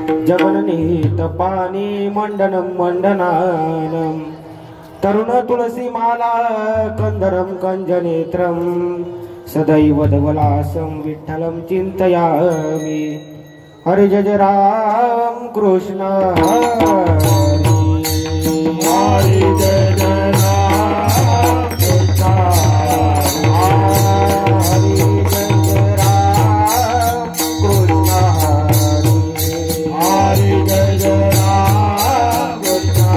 जगननीत पाणी मंडनं मंडनानं तरुण तुलसी माला कंदरं कंजनेत्रं सदैव धवलासं विठ्ठलं चिंतयामि। हरे जय जय राम कृष्ण हरे हरे जय जय राम कृष्ण हरे जय जय राम कृष्ण हरे जय जय राम कृष्ण हरे जय जय राम कृष्ण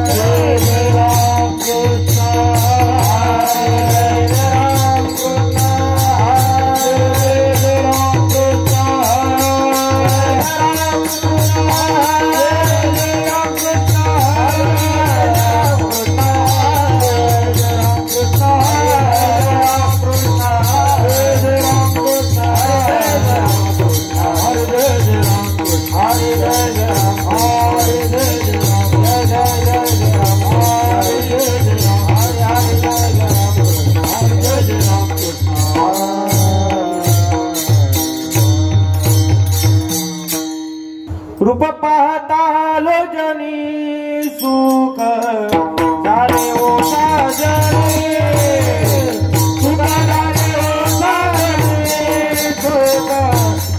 जय जय राम कृष्ण रूप पाहता लोजनी सुख झाले ओ साजने सुख झाले ओ साजने सुख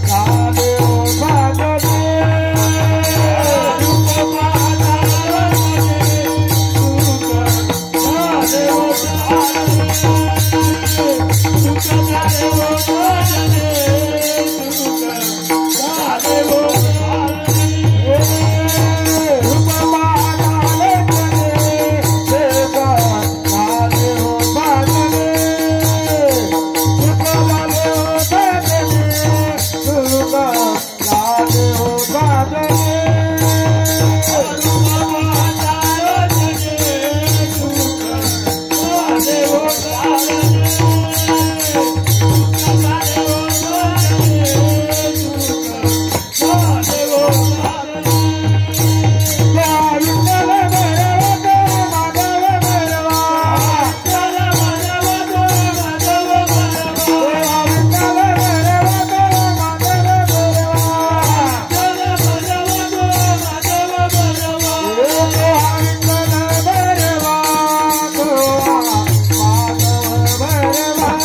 झाले ओ साजने रूप पाहता लोजनी सुख झाले ओ साजने सुख झाले ओ साजने सुख झाले ओ Bye.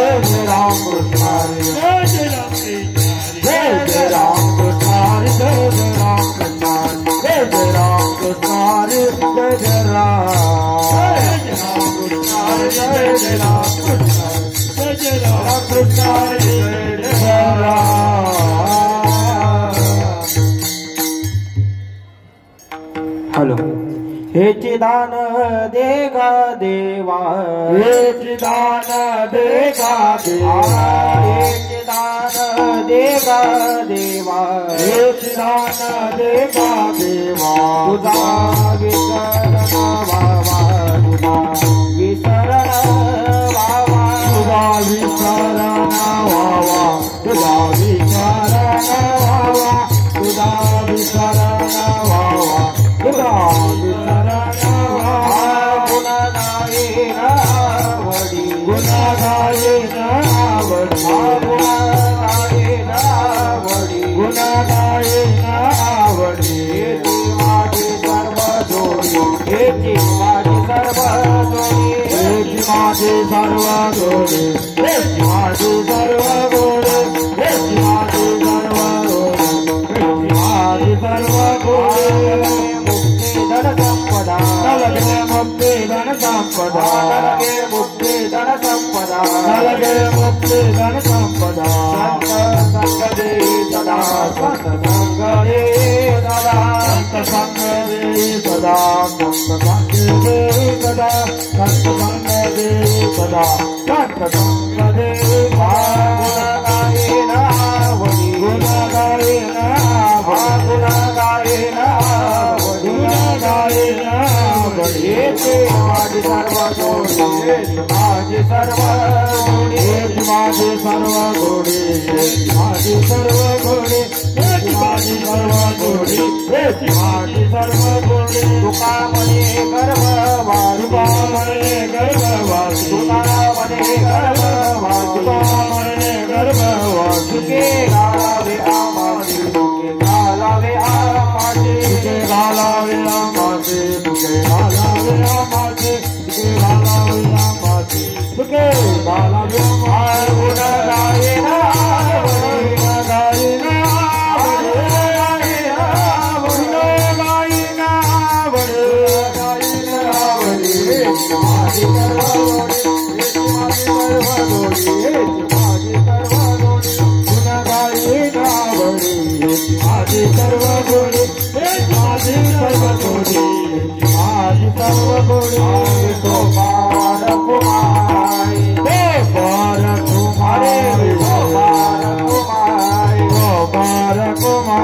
जय राम कृष्ण हरे जय राम कृष्ण हरे जय राम कृष्ण जय राम कृष्ण हरे जय राम कृष्ण हरे जय राम कृष्ण जय राम कृष्ण हरे जय राम। हेलो हे चिदान देगा देवा हे चिदान देगा देवा हे चिदान देगा देवा हे चिदान देगा देवा तुझा विसरण बाबा तुझा विसरण बाबा तुझा विसरण बाबा तुझा विसरण बाबा तुझा विसरण बाबा तुझा माझे सर्व गोडे माझे सर्व गोडे माझे सर्व गोडे माझे सर्व गोडे मुक्ती धन संपदा नलगे मुक्ती धन संपदा नलगे मुक्ती धन संपदा नलगे मुक्ती धन संपदा संत संग दे सदा संत संग दे सदा संत संग दे सदा संत संग दे सदा संत संग दे सदा संत संग दे गुण गाये ना वडी गुण गाये ना गुण गाये ना गुण गाये ना वडी माझे सर्व गोडे माझे सर्व गोडे माझे सर्व गोडे माझे सर्व गोडे माझे सर्व गोडे माझे सर्व गोडे तुका मने गर्भ तुका मने गर्भ तुका मने गर्भ तुका मने गर्भ तुके घालावे आमाचे तुके घालावे आमाचे तुके घालावे आमाचे तुके घालावे आमाचे तुके घालावे आमाचे तुके घालावे आमाचे गुण गाये ना गुण गाये ना माझे सर्व गोडे माझे सर्व गोडे माझे सर्व गोडे गोपाल कुमारी गोपाल कुमारी गोपाल कुमारी गोपाल कुमारी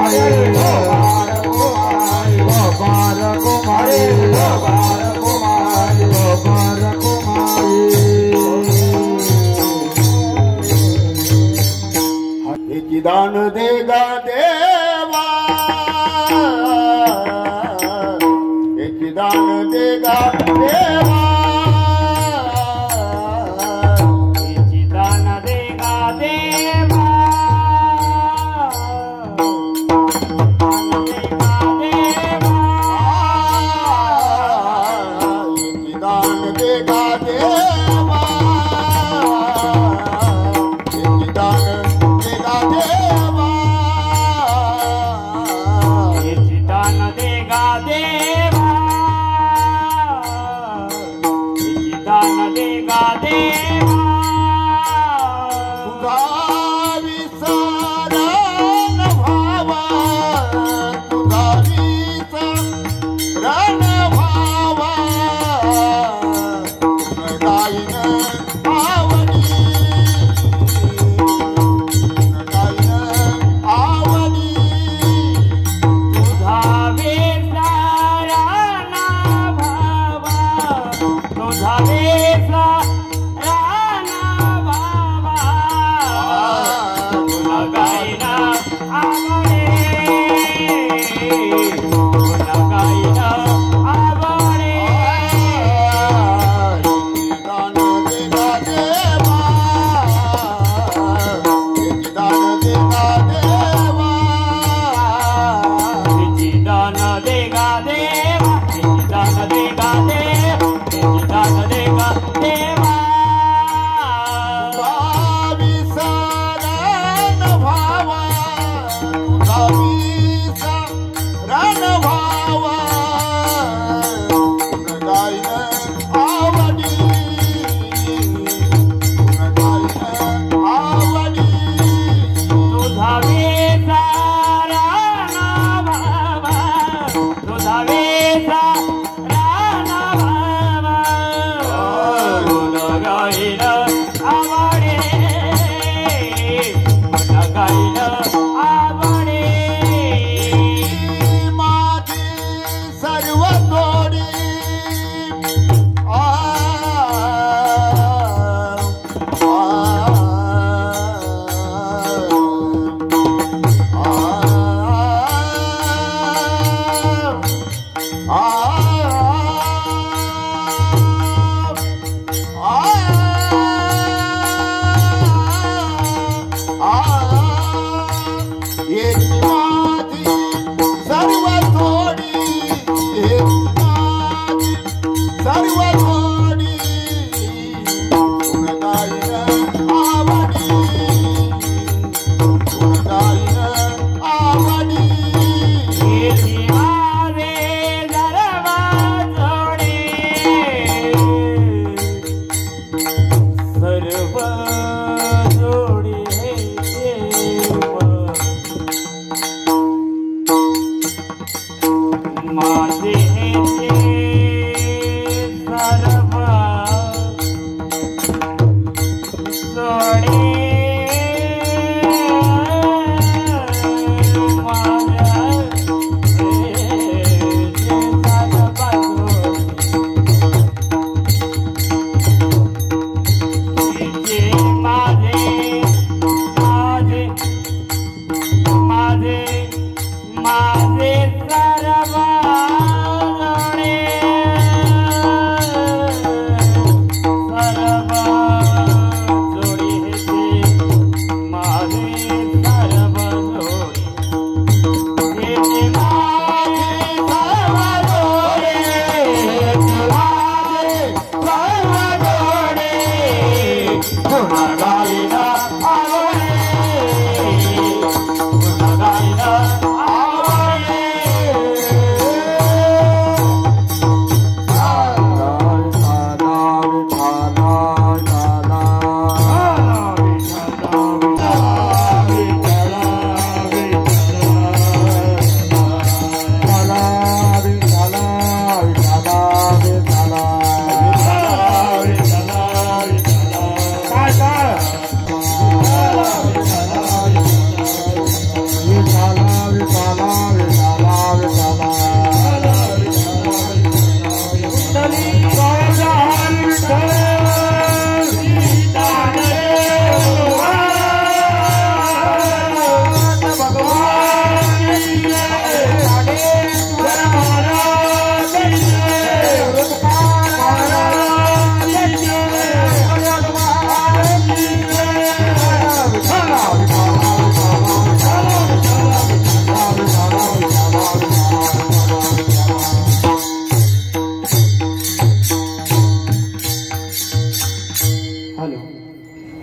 गोपाल कुमारी गोपाल कुमारी गोपाल कुमारी गोपाल कुमारी दान देगा देवा एक दान देगा देवा एक दान देगा देवा दान देगा देवा एक दान देगा देवा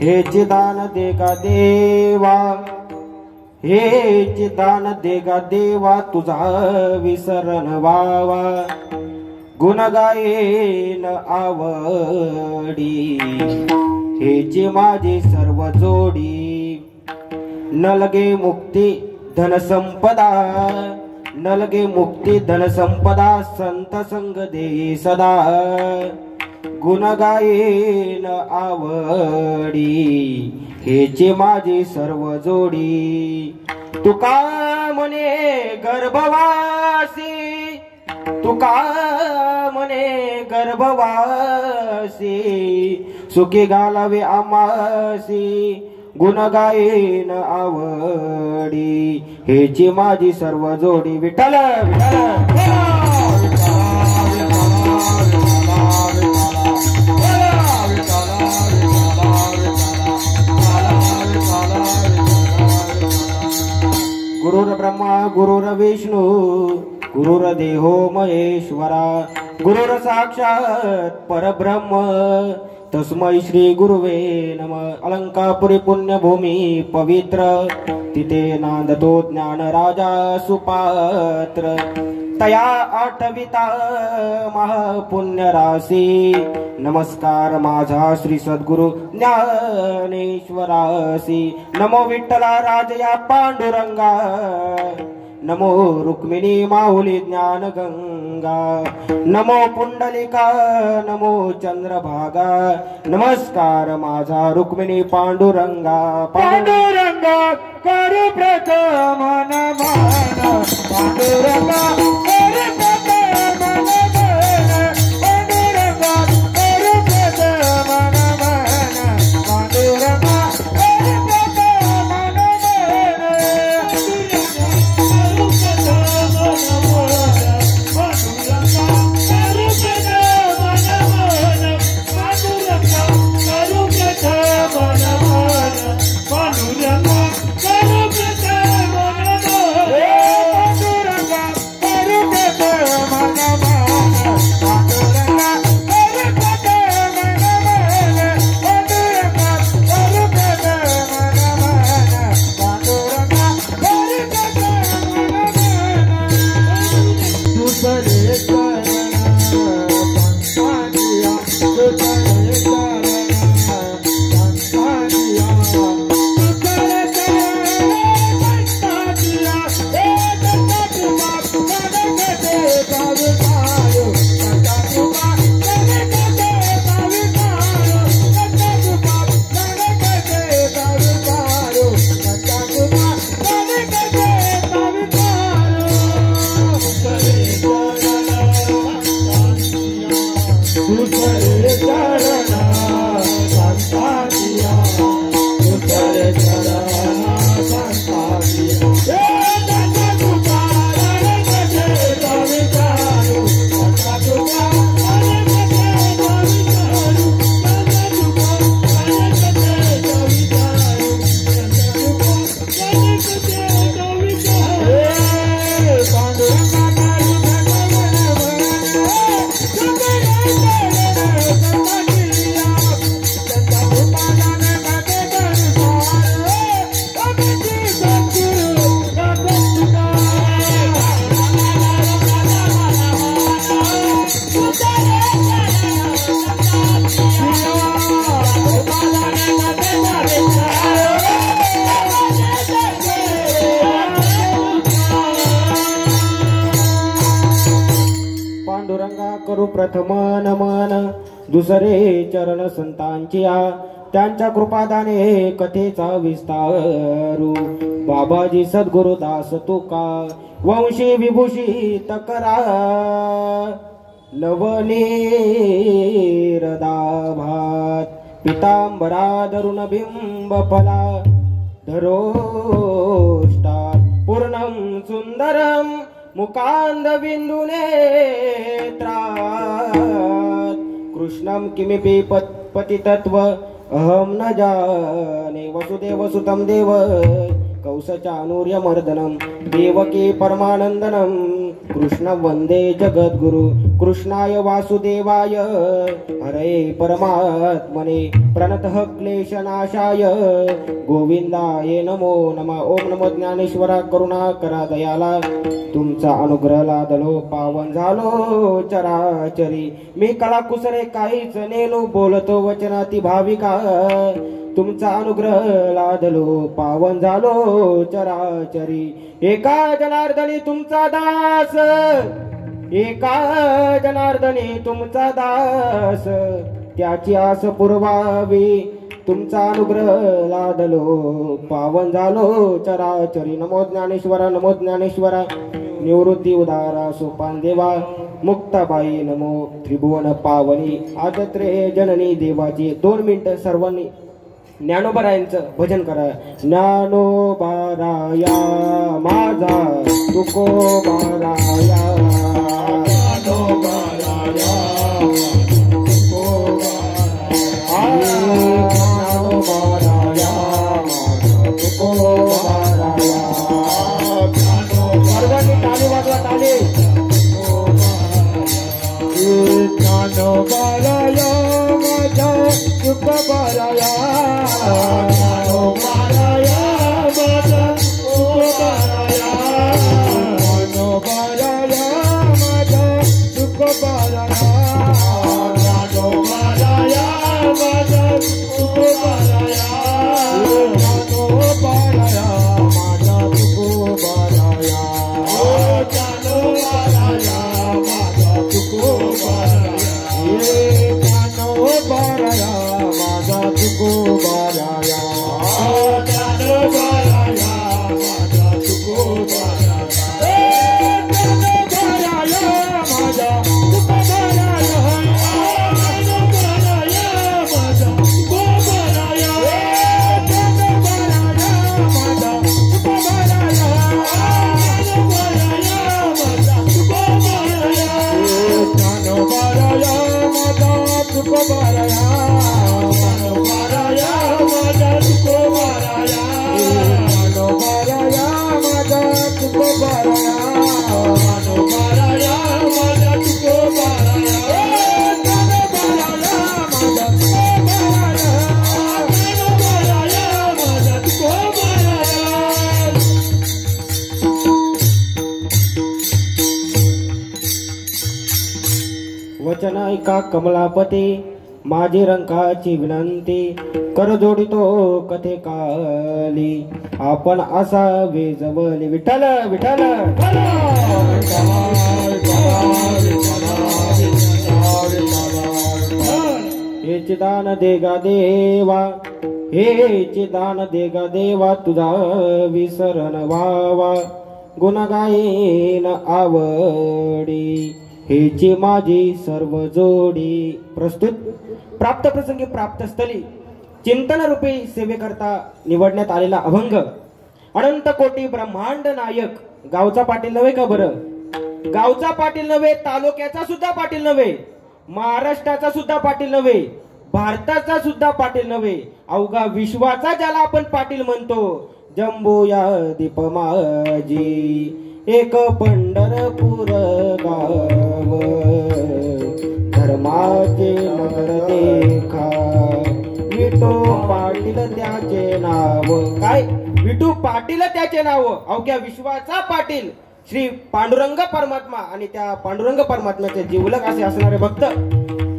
हे चिदान देगा देवा, हे चिदान देगा देवा, तुझा विसरण वावा, गुण गायेन आवडी, हेची माझी सर्व जोडी, न लगे मुक्ती धन संपदा, न लगे मुक्ती धन संपदा, संत संग दे सदा, गुण गायेन आवडी, हेची माझी सर्व जोडी, तुका म्हणे गर्भवासी, तुका म्हणे गर्भवासी, सुखी घालावे आमासी, गुण गायेन आवडी, हेची माझी सर्व जोडी, विठ्ठल विठ्ठल गुरुर ब्रह्मा गुरुर विष्णू गुरुर्देहो महेश्वरा, गुरुर साक्षात परब्रह्म, तस्मै श्री गुरुवे नमः. अलंकापुरी पुण्यभूमी पवित्र, तिथे नांदतो ज्ञान राजा सुपात्र, तया आठविता महापुण्य राशी, नमस्कार माझा श्री सद्गुरु ज्ञानेश्वरासी. नमो विठ्ठला राजया पांडुरंगा, नमो रुक्मिणी माहुली ज्ञान गंगा, नमो पुंडलिका, नमो चंद्रभागा, नमस्कार माझा रुक्मिणी पांडुरंगा. पांडुरंगा करू प्रथम नमन, पांडुरंगा करू प्रथम नमन, पांडुरंगा करू प्रथम नमन, पांडुरंगा करू प्रथम नमन. प्रथम नमन दुसरे चरण संतांचिया त्यांच्या कृपादाने कथेचा विस्तारू बाबाजी सद्गुरुदास तुका वंशी विभूषित करा नवनीरदाभात पितांबरा धरुण बिंब फला धरोष्टात पूर्णं सुंदरं मुकांद बिंदु नेत्रात् कृष्णं किमिपि पतितत्व अहम न जाने वसुदेव सुतं देव कौसचानूर्यमर्दनं देवकी परमानंदनं कृष्ण वंदे जगद्गुरु कृष्णाय वासुदेवाय हरे परमात्मने प्रणतः क्लेशनाशाय गोविंदाय नमो नमः. ओम नमो ज्ञानेश्वरा करुणाकरा दयाला तुमचा अनुग्रह लादलो पावन झालो चराचरी मी कला कुसरे काहीच नेलो बोलतो वचनाती भाविका तुमचा अनुग्रह लादलो पावन झालो चराचरी एका जनार्दनी तुमचा दास एका जनार्दनी तुमचा दास त्याची आस पुरवावी तुमचा अनुग्रह लादलो पावन झालो चराचरी. नमो ज्ञानेश्वरा नमो ज्ञानेश्वरा निवृत्ती उदारा सोपान देवा मुक्ताबाई नमो त्रिभुवन पावनी आदत्रे जननी देवाची 2 मिनिटं सर्वांनी ज्ञानोबारायांचं भजन करा. ज्ञानोबाराया माझा तुकोबाराया ज्ञानोबाराया ज्ञानोबाराया तुकोबाराया सर्वांनी टाळी वाजवा टाळी. ज्ञानोबाराया माझा तुकोबाराया ज्ञानोबाराया माझा तुकोबाराया ज्ञानोबाराया माझा तुकोबाराया ज्ञानोबाराया माझा तुकोबाराया ज्ञानोबाराया माझा तुकोबाराया ज्ञानोबाराया माझा तुकोबाराया ज्ञानोबाराया माझा तुकोबाराया ज्ञानोबाराया माझा तुकोबाराया ज्ञानोबाराया माझा तुकोबाराया ज्ञानोबाराया माझा तुकोबाराया ज्ञानोबाराया माझा तुकोबाराया ज्ञानोबाराया माझा तुकोबाराया ज्ञानोबाराया माझा तुकोबाराया ज्ञानोबाराया माझा तुकोबाराया ज्ञानोबाराया माझा तुकोबाराया ज्ञानोबाराया माझा तुकोबाराया ज्ञानोबाराया माझा तुकोबाराया ज्ञानोबाराया माझा तुकोबाराया. वचन ऐका कमलापती माझी रंकाची विनंती कर जोडितो कथे काली आपण असावे जवळ विठ्ठल विठ्ठल हेचे दान देगा देवा हेचे दान देगा देवा तुझा विसरण व्हावा गुण गायन आवडी हेची माझी सर्व जोडी. प्रस्तुत प्राप्त प्रसंगी प्राप्त स्थली चिंतन रूपी सेवेकरता निवडण्यात आलेला अभंग अनंत कोटी ब्रह्मांड नायक गावचा पाटील नव्हे का बरं. गावचा पाटील नव्हे तालुक्याचा सुद्धा पाटील नव्हे महाराष्ट्राचा सुद्धा पाटील नव्हे भारताचा सुद्धा पाटील नव्हे अवघा विश्वाचा ज्याला आपण पाटील म्हणतो. जम्बो या दीप माझी एक पंढरपूर गाव धर्माचे नगर देखा विठू पाटील त्याचे नाव. काय विठू पाटील त्याचे नाव अवघ्या विश्वाचा पाटील श्री पांडुरंग परमात्मा आणि त्या पांडुरंग परमात्म्याचे जीवलक असे असणारे भक्त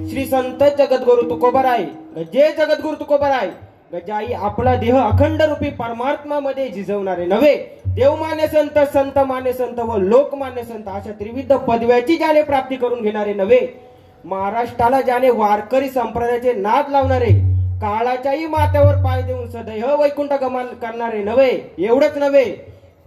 श्री संत जगद्गुरु तुकोबाराय. जे जगद्गुरु तुकोबाराय गजाई आपला देह अखंड रूपी परमात्मा मध्ये झिजवणारे नव्हे देवमान्य संत संत मान्य संत व लोकमान्य संत अशा त्रिविध पदव्याची ज्याने प्राप्ती करून घेणारे नव्हे महाराष्ट्राला ज्याने वारकरी संप्रदायाचे नाद लावणारे, काळाच्याही माथ्यावर पाय देऊन सदैव वैकुंठ गमन करणारे नव्हे, एवढंच नव्हे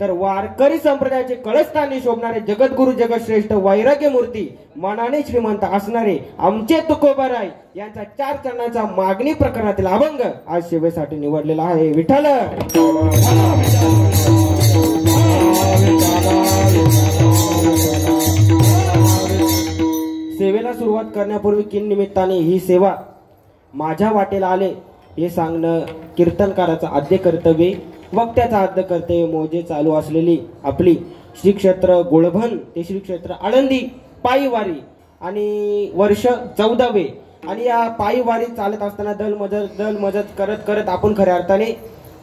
तर वारकरी संप्रदायाचे कळस्थानी शोभणारे जगद्गुरु जगतश्रेष्ठ वैराग्य मूर्ती, मनाने श्रीमंत असणारे आमचे तुकोबाराय यांचा 4 चरणांचा मागणी प्रकरणातील अभंग आज सेवेसाठी निवडलेला आहे. विठ्ठल सेवेला सुरुवात करण्यापूर्वी किन निमित्ताने ही सेवा माझ्या वाटेला आले हे सांगणं कीर्तनकाराचं आद्य कर्तव्य, वक्त्याचा आद्य कर्तव्य. मोजे चालू असलेली आपली श्री क्षेत्र गोळभन ते श्री क्षेत्र आळंदी पायी वारी आणि वर्ष 14वे. आणि या पायी वारी चालत असताना दल मजत करत करत आपण खऱ्या अर्थाने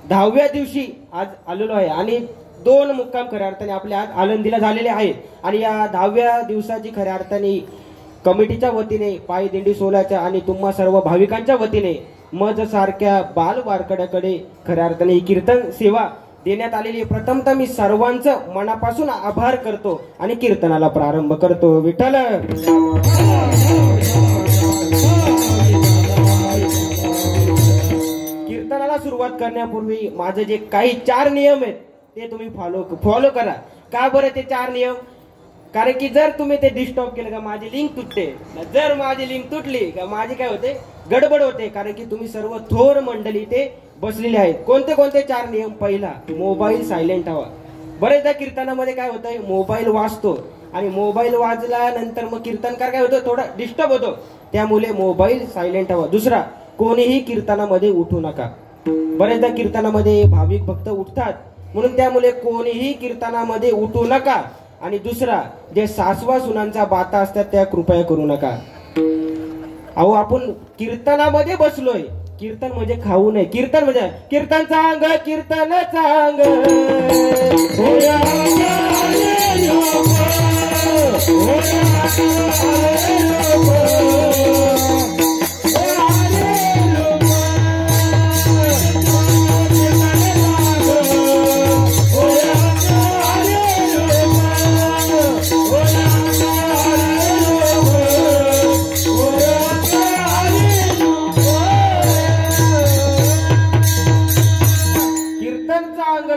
10व्या दिवशी आज आलेलो आहे. आणि 2 मुक्काम खऱ्या अर्थाने आपल्या आज आळंदीला झालेले आहेत. आणि या 10व्या दिवसाची खऱ्या अर्थाने कमिटीच्या वतीने, पायी दिंडी सोहळ्याच्या आणि तुम्हा सर्व भाविकांच्या वतीने मज सारख्या बाल वारकड्याकडे खऱ्या अर्थाने ही कीर्तन सेवा देण्यात आलेली. प्रथमतः मी सर्वांचं मनापासून आभार करतो आणि कीर्तनाला प्रारंभ करतो. विठ्ठल कीर्तनाला सुरुवात करण्यापूर्वी माझे जे काही 4 नियम आहेत ते तुम्ही फॉलो करा. का बरं ते 4 नियम? कारण की जर तुम्ही ते डिस्टर्ब केलं का माझी लिंक तुटते, जर माझी लिंक तुटली का माझी काय होते, गडबड होते. कारण की तुम्ही सर्व थोर मंडळी ते बसलेले आहेत. कोणते कोणते 4 नियम? पहिला, मोबाईल सायलेंट हवा. बरेचदा कीर्तनामध्ये काय होतंय, मोबाईल वाजतो आणि मोबाईल वाजल्यानंतर मग कीर्तनकार काय होतं, थोडा डिस्टर्ब होतो, त्यामुळे मोबाईल सायलेंट हवा. दुसरा, कोणीही कीर्तनामध्ये उठू नका. बरेचदा कीर्तनामध्ये भाविक भक्त उठतात, म्हणून त्यामुळे कोणीही कीर्तनामध्ये उठू नका. आणि दुसरा, जे सासवा सुनांचा बाता असतात त्या कृपया करू नका. अहो आपण कीर्तनामध्ये बसलोय, कीर्तन म्हणजे खाऊ नये. कीर्तन म्हणजे कीर्तन चांग, कीर्तन चांग,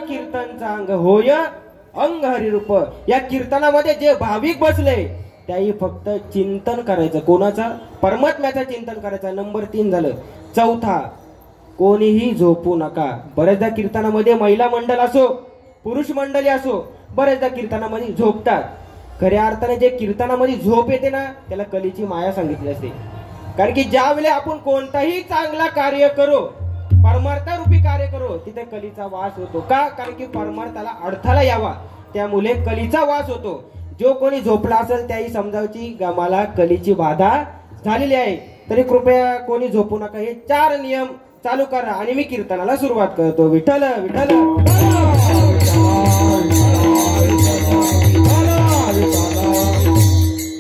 कीर्तन होय अंग हरिरूप. या कीर्तनामध्ये जे भाविक बसले त्याही फक्त चिंतन करायचं. कोणाचा? परमात्म्याचं चिंतन करायचं. नंबर 3 झालं. चौथा, कोणीही झोपू नका. बरेचदा कीर्तनामध्ये महिला मंडळ असो, पुरुष मंडळी असो, बरेचदा कीर्तनामध्ये झोपतात. खऱ्या अर्थाने जे कीर्तनामध्ये झोप येते ना त्याला कलीची माया सांगितली असते. कारण की ज्या वेळेला आपण कोणताही चांगला कार्य करो, परमार्थारूपी कार्य करो, तिथे कलीचा वास होतो. का? कारण की परमार्थाला अडथळा यावा, त्यामुळे कलीचा वास होतो. जो कोणी झोपला असेल त्याही समजावची का मला कलीची बाधा झालेली आहे, तरी कृपया कोणी झोपू नका. हे 4 नियम चालू करा आणि मी कीर्तनाला सुरुवात करतो. विठ्ठल विठ्ठल.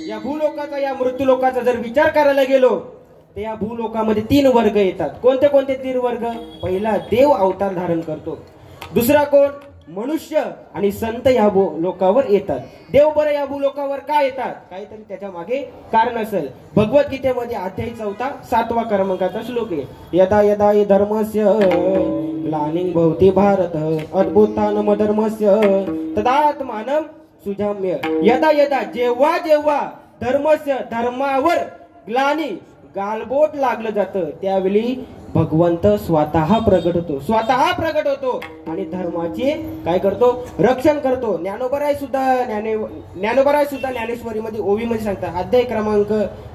या भूलोकाचा, या मृत्यू लोकाचा जर विचार करायला गेलो तर या भूलोकामध्ये 3 वर्ग येतात. कोणते कोणते 3 वर्ग? पहिला, देव अवतार धारण करतो. दुसरा कोण? मनुष्य आणि संत या लोकावर येतात. देव बरं या भूलोकावर का येतात? काहीतरी त्याच्या मागे कारण असेल. भगवद्गीतेमध्ये अध्याय 4 7वा क्रमांकाचा श्लोक आहे. यदा यदा हि धर्मस्य ग्लानिं भवति भारत अद्भुतानम धर्मस्य तदात्मानं सुजाम्य. यदा यदा, जेव्हा जेव्हा धर्मस्य, धर्मावर ग्लानी, गालबोट लागलं जातं, त्यावेळी भगवंत स्वतः प्रगट होतो. स्वतः प्रगट होतो आणि धर्माचे काय करतो? रक्षण करतो. ज्ञानोबराय सुद्धा ज्ञानेश्वरीमध्ये ओवीमध्ये सांगतात. अध्याय क्रमांक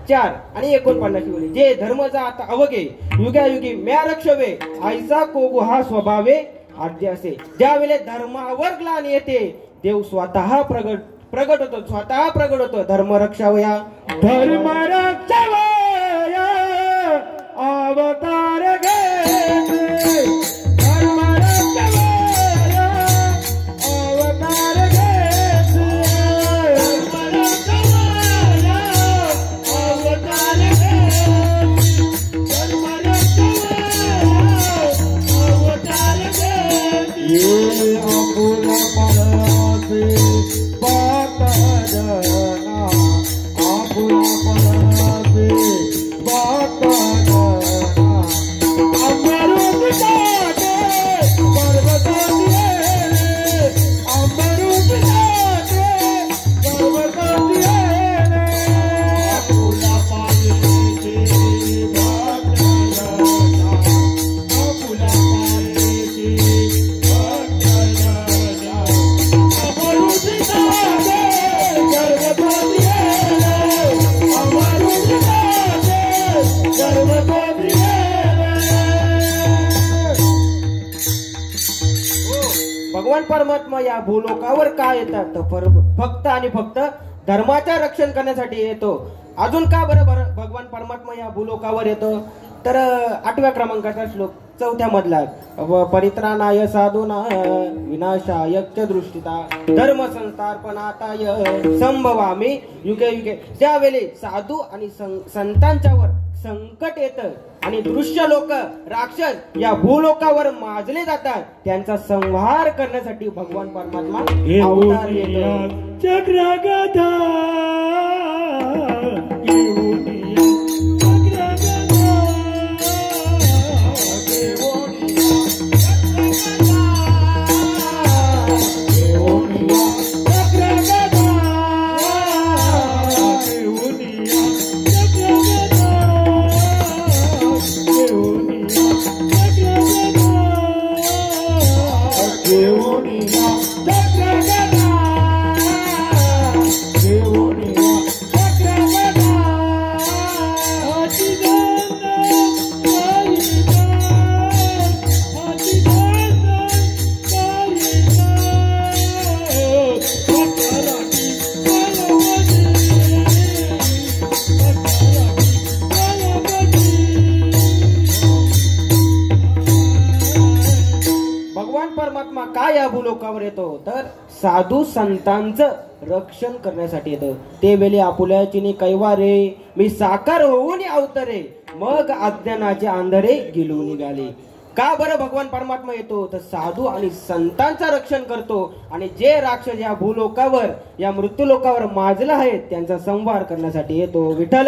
4 आणि 49 वेळी, जे धर्म जात अवघे युगायुगी म्या रक्षवे, आईचा कोगु हा स्वभावे आद्य असे. ज्या वेळेला धर्मावर ग्लानी येते देव स्वतः प्रगट होतो. स्वतः प्रगट होतो. धर्म रक्षावया, धर्म रक्षावया अवतार घेते, धर्म रक्षावया अवतार घेते, धर्म रक्षावया अवतार घेते, धर्म रक्षावया अवतार घेते. ये अकुल परसे बात जना, अकुल परसे भगवान परमात्मा या भूलोकावर का येतात तर फक्त आणि फक्त धर्माचे रक्षण करण्यासाठी येतो. अजून का बरं भगवान परमात्मा या भूलोकावर येतो तर 8व्या क्रमांकाचा श्लोक 4थ्या मधला परित्राणाय साधूना विनाशाय च दृष्टिता धर्म संस्थापनाताय संभवामी युगे युगे. त्यावेळी साधू आणि संतांच्यावर संकट येतं आणि दृश्य लोक राक्षस या भूलोकावर माजले जातात. त्यांचा संहार करण्यासाठी भगवान परमात्मा अवतार येतो. चक्रगदा परमात्मा काय या भूलोकावर येतो तर साधू संतांचं रक्षण करण्यासाठी येतो. ते वेळी आपुल्याची कैवारे मी साकार होऊन अवतरे मग अज्ञानाचे अंधारे गिलून निघाले. का बरं भगवान परमात्मा येतो तर साधू आणि संतांचं रक्षण करतो आणि जे राक्षस या भूलोकावर या मृत्यू लोकावर माजला आहेत त्यांचा संहार करण्यासाठी येतो. विठ्ठल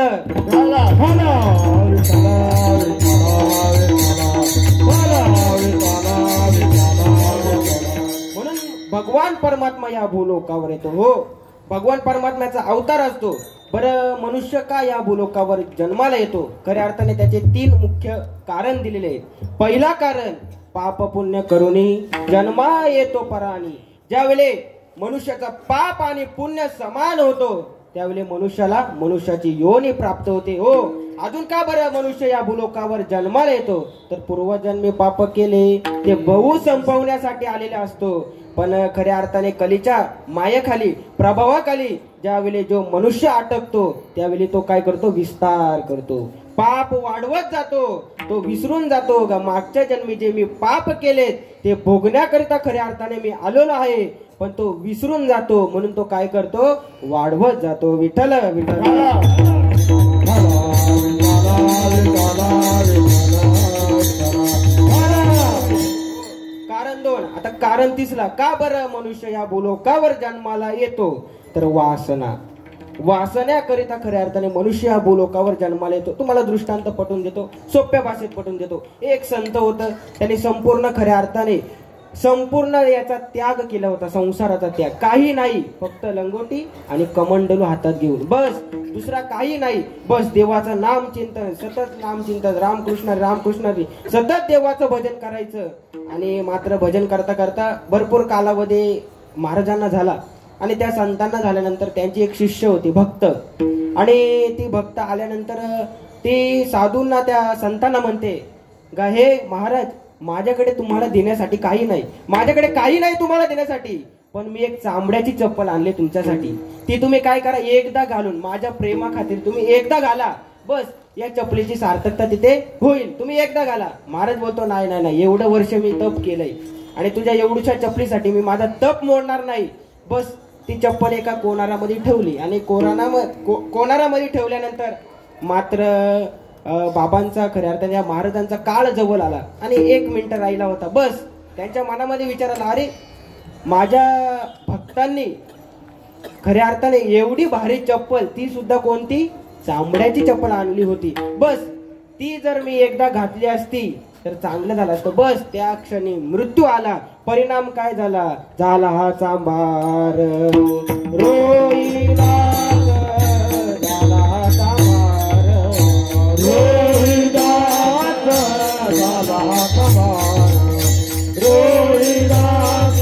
म्हणून भगवान परमात्मा या भूलोकावर येतो. हो, भगवान परमात्म्याचा अवतार असतो. बरं, मनुष्य का या भूलोकावर जन्माला येतो? खऱ्या अर्थाने त्याचे 3 मुख्य कारण दिलेले आहेत. पहिला कारण पाप पुण्य करूनी जन्मा येतो पराणी. ज्यावेळी मनुष्याचा पाप आणि पुण्य समान होतो त्यावेळी मनुष्याला मनुष्याची योनी प्राप्त होते. हो, अजून का बरं मनुष्य या भूलोकावर जन्माला येतो तर पूर्वजन्मी पाप केले ते बहु संपवण्यासाठी आलेला असतो. पण खऱ्या अर्थाने कलीच्या मायेखाली प्रभावाखाली ज्यावेळी जो मनुष्य अटकतो त्यावेळी तो काय करतो? विस्तार करतो. पाप वाढवत जातो. तो विसरून जातो का मागच्या जन्मी जे मी पाप केले ते भोगण्याकरिता खऱ्या अर्थाने मी आलेलो आहे, पण तो विसरून जातो. म्हणून तो काय करतो? वाढवत जातो. विठ्ठल विठ्ठल. कारण 2. आता कारण 3 का बरं मनुष्य या भूलोकावर जन्माला येतो तर वासण्याकरिता खऱ्या अर्थाने मनुष्य या भूलोकावर जन्माला येतो. तुम्हाला दृष्टांत पटवून देतो, सोप्या भाषेत पटवून देतो. एक संत होतं, त्यांनी संपूर्ण खऱ्या अर्थाने संपूर्ण याचा त्याग केला होता, संसाराचा त्याग. काही नाही, फक्त लंगोटी आणि कमंडलू हातात घेऊन, बस दुसरा काही नाही. बस देवाचं नाम चिंतन, सतत नाम चिंतन, रामकृष्ण रामकृष्ण सतत देवाचं भजन करायचं. आणि मात्र भजन करता करता भरपूर कालावधी महाराजांना झाला आणि त्या संतांना झाल्यानंतर त्यांची एक शिष्य होती भक्त, आणि ती भक्त आल्यानंतर ती साधूंना त्या संतांना म्हणते गा, हे महाराज, माझ्याकडे तुम्हाला देण्यासाठी काही नाही, माझ्याकडे काही नाही तुम्हाला देण्यासाठी, पण मी एक चांबड्याची चप्पल आणली तुमच्यासाठी. ती तुम्ही काय करा, एकदा घालून माझ्या प्रेमा खातीर तुम्ही एकदा घाला, बस या चपलीची सार्थकता तिथे होईल, तुम्ही एकदा घाला. महाराज बोलतो, नाही नाही नाही, एवढं वर्ष मी तप केलंय आणि तुझ्या एवढ्याशा चपलीसाठी मी माझा तप मोडणार नाही. बस ती चप्पल एका कोणारामध्ये ठेवली आणि कोणारामध्ये ठेवल्यानंतर मात्र बाबांचा खऱ्या अर्थाने या महाराजांचा काळ जवळ आला आणि 1 मिनिट राहिला होता. बस त्यांच्या मनामध्ये विचार आला, अरे माझ्या भक्तांनी खऱ्या अर्थाने एवढी भारी चप्पल, ती सुद्धा कोणती? चांबड्याची चप्पल आणली होती. बस ती जर मी एकदा घातली असती तर चांगलं झालं असतं. बस त्या क्षणी मृत्यू आला. परिणाम काय झाला? झाला हा चांभार रोईला, झाला हा चांभार रोईदास, झाला हा चांभार रोईदास,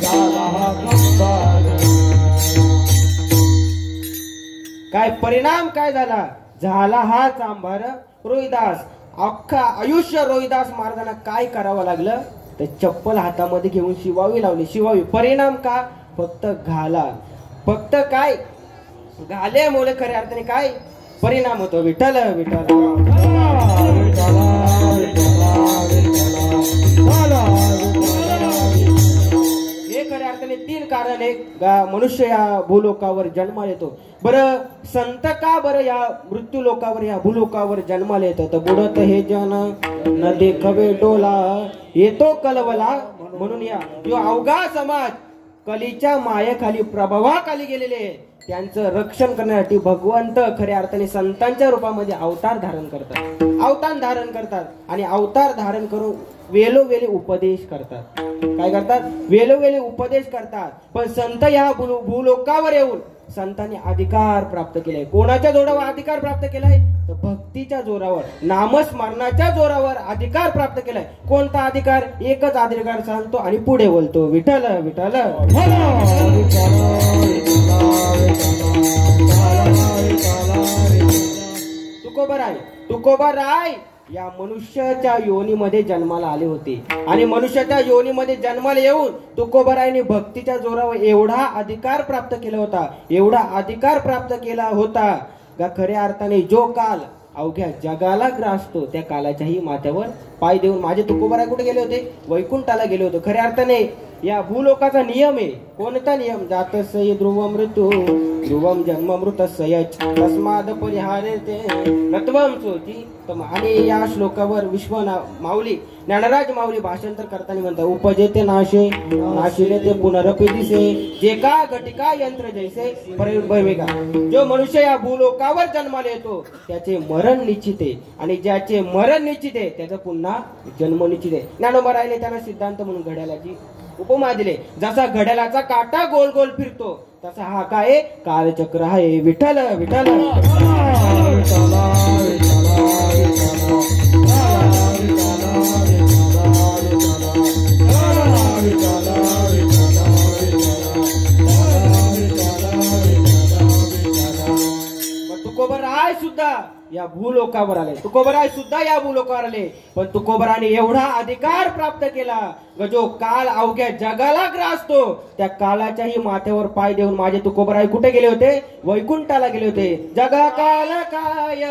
झाला हा चांभार. काय परिणाम काय झाला? झाला हा चांभार रोहिदास. अख्खा आयुष्य रोहिदास महाराजांना काय करावं लागलं? तर चप्पल हातामध्ये घेऊन शिवावी लावली. शिवावी परिणाम का? फक्त घाला. फक्त काय घाल्यामुळे खऱ्या अर्थाने काय परिणाम होतो? विठ्ठल विठ्ठल हे खऱ्या अर्थाने 3 कारण आहे मनुष्य या भूलोकावर जन्माला येतो. बरं संत का बरं या मृत्यू लोकावर या भूलोकावर जन्माला येतं? तर बुडत हे जन न देखवे डोला येतो कलवला. म्हणून या जो अवघा समाज कलीच्या मायेखाली प्रभावाखाली गेलेले त्यांचं रक्षण करण्यासाठी भगवंत खऱ्या अर्थाने संतांच्या रूपामध्ये अवतार धारण करतात. अवतार धारण करतात आणि अवतार धारण करून वेळोवेळी उपदेश करतात. काय करतात? वेळोवेळी उपदेश करतात. पण संत या भूलोकावर येऊन संतांनी अधिकार प्राप्त केलाय. कोणाच्या जोरावर अधिकार प्राप्त केलाय? तर भक्तीच्या जोरावर, नामस्मरणाच्या जोरावर अधिकार प्राप्त केलाय. कोणता अधिकार? एकच अधिकार सांगतो आणि पुढे बोलतो विठ्ठल विठ्ठल. तुकोबाराय या मनुष्याच्या योनीमध्ये जन्माला आले होते आणि मनुष्याच्या योनीमध्ये जन्माला येऊन तुकोबारायने भक्तीच्या जोरावर एवढा अधिकार प्राप्त केला होता, एवढा अधिकार प्राप्त केला होता का खऱ्या अर्थाने जो काल अवघ्या जगाला ग्रासतो त्या कालाच्याही माथ्यावर पाय देऊन माझे तुकोबाराय कुठे गेले होते? वैकुंठाला गेले होते. खऱ्या अर्थाने या भूलोकाचा नियम आहे. कोणता नियम? जातस्य ध्रुवम मृत्यू ध्रुवम जन्म मृतस्य तस्माद परिहारेते नत्वम सोची. आणि या श्लोकावर माऊली ज्ञानराज माऊली भाषांतर करताना म्हणतात उपजेते नाशे नाशिले ते पुनरपि दिसे जे का घटिका यंत्र जैसे परिभवेगा. जो मनुष्य या भूलोकावर जन्माला येतो त्याचे मरण निश्चित आहे आणि ज्याचे मरण निश्चित आहे त्याचा पुन्हा जन्म निश्चित आहे. ज्ञानोबरायने त्यांना सिद्धांत म्हणून घड्याळाची उपमा दिले. जसा घड्याळाचा काटा गोल गोल फिरतो तसा हा काय कालचक्र आहे. विठ्ठल विठ्ठल तुकोबाराय सुद्धा या भूलोकावर आले. तुकोबाराय सुद्धा या भूलोकावर आले. पण तुकोबाराने एवढा अधिकार प्राप्त केला जो काल अवघ्या जगाला ग्रासतो त्या कालाच्याही माथ्यावर पाय देऊन माझे तुकोबाराय कुठे गेले होते? वैकुंठाला गेले होते. जगा काल काय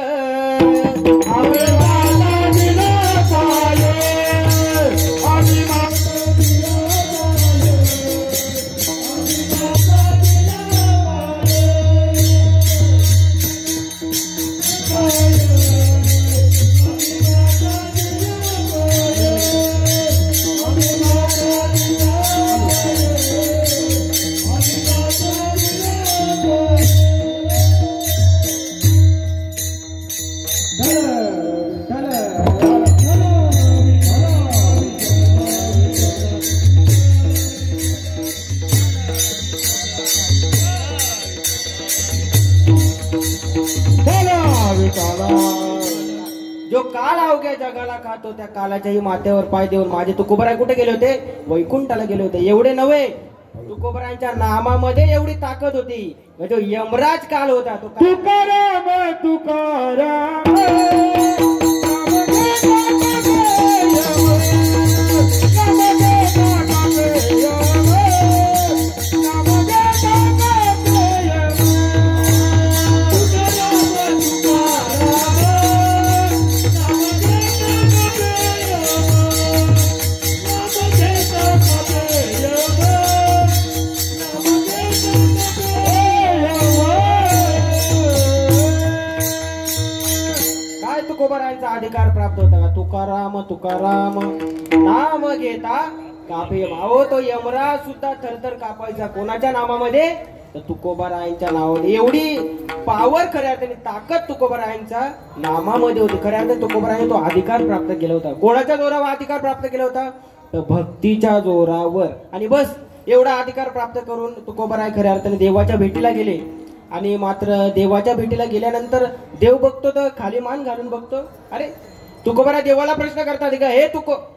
जो काल अवघ्या जगाला खातो त्या कालाच्याही माथ्यावर पाय देऊन माझे तुकोबाराय कुठे गेले होते? वैकुंठाला गेले होते. एवढे नव्हे, तुकोबारायांच्या नामामध्ये एवढी ताकद होती. जो यमराज काल होता तो तुकाराम तुकाराम तुकोबारायांचा अधिकार प्राप्त होता का? तुकाराम तुकाराम नाम घेता कापे भाव. तो यमराज सुद्धा थरथर कापायचा. कोणाच्या नामामध्ये? तर तुकोबारायांच्या नावामध्ये. एवढी पावर खऱ्या अर्थाने ताकद तुकोबारायांच्या नामामध्ये होती. खऱ्या अर्थाने तुकोबारायांनी तो अधिकार प्राप्त केला होता. कोणाच्या जोरावर अधिकार प्राप्त केला होता? तर भक्तीच्या जोरावर. आणि बस एवढा अधिकार प्राप्त करून तुकोबाराय खऱ्या अर्थाने देवाच्या भेटीला गेले. आणि मात्र देवाच्या भेटीला गेल्यानंतर देव बघतो तर खाली मान घालून बघतो. अरे तुकोबाराय देवाला प्रश्न करतात का?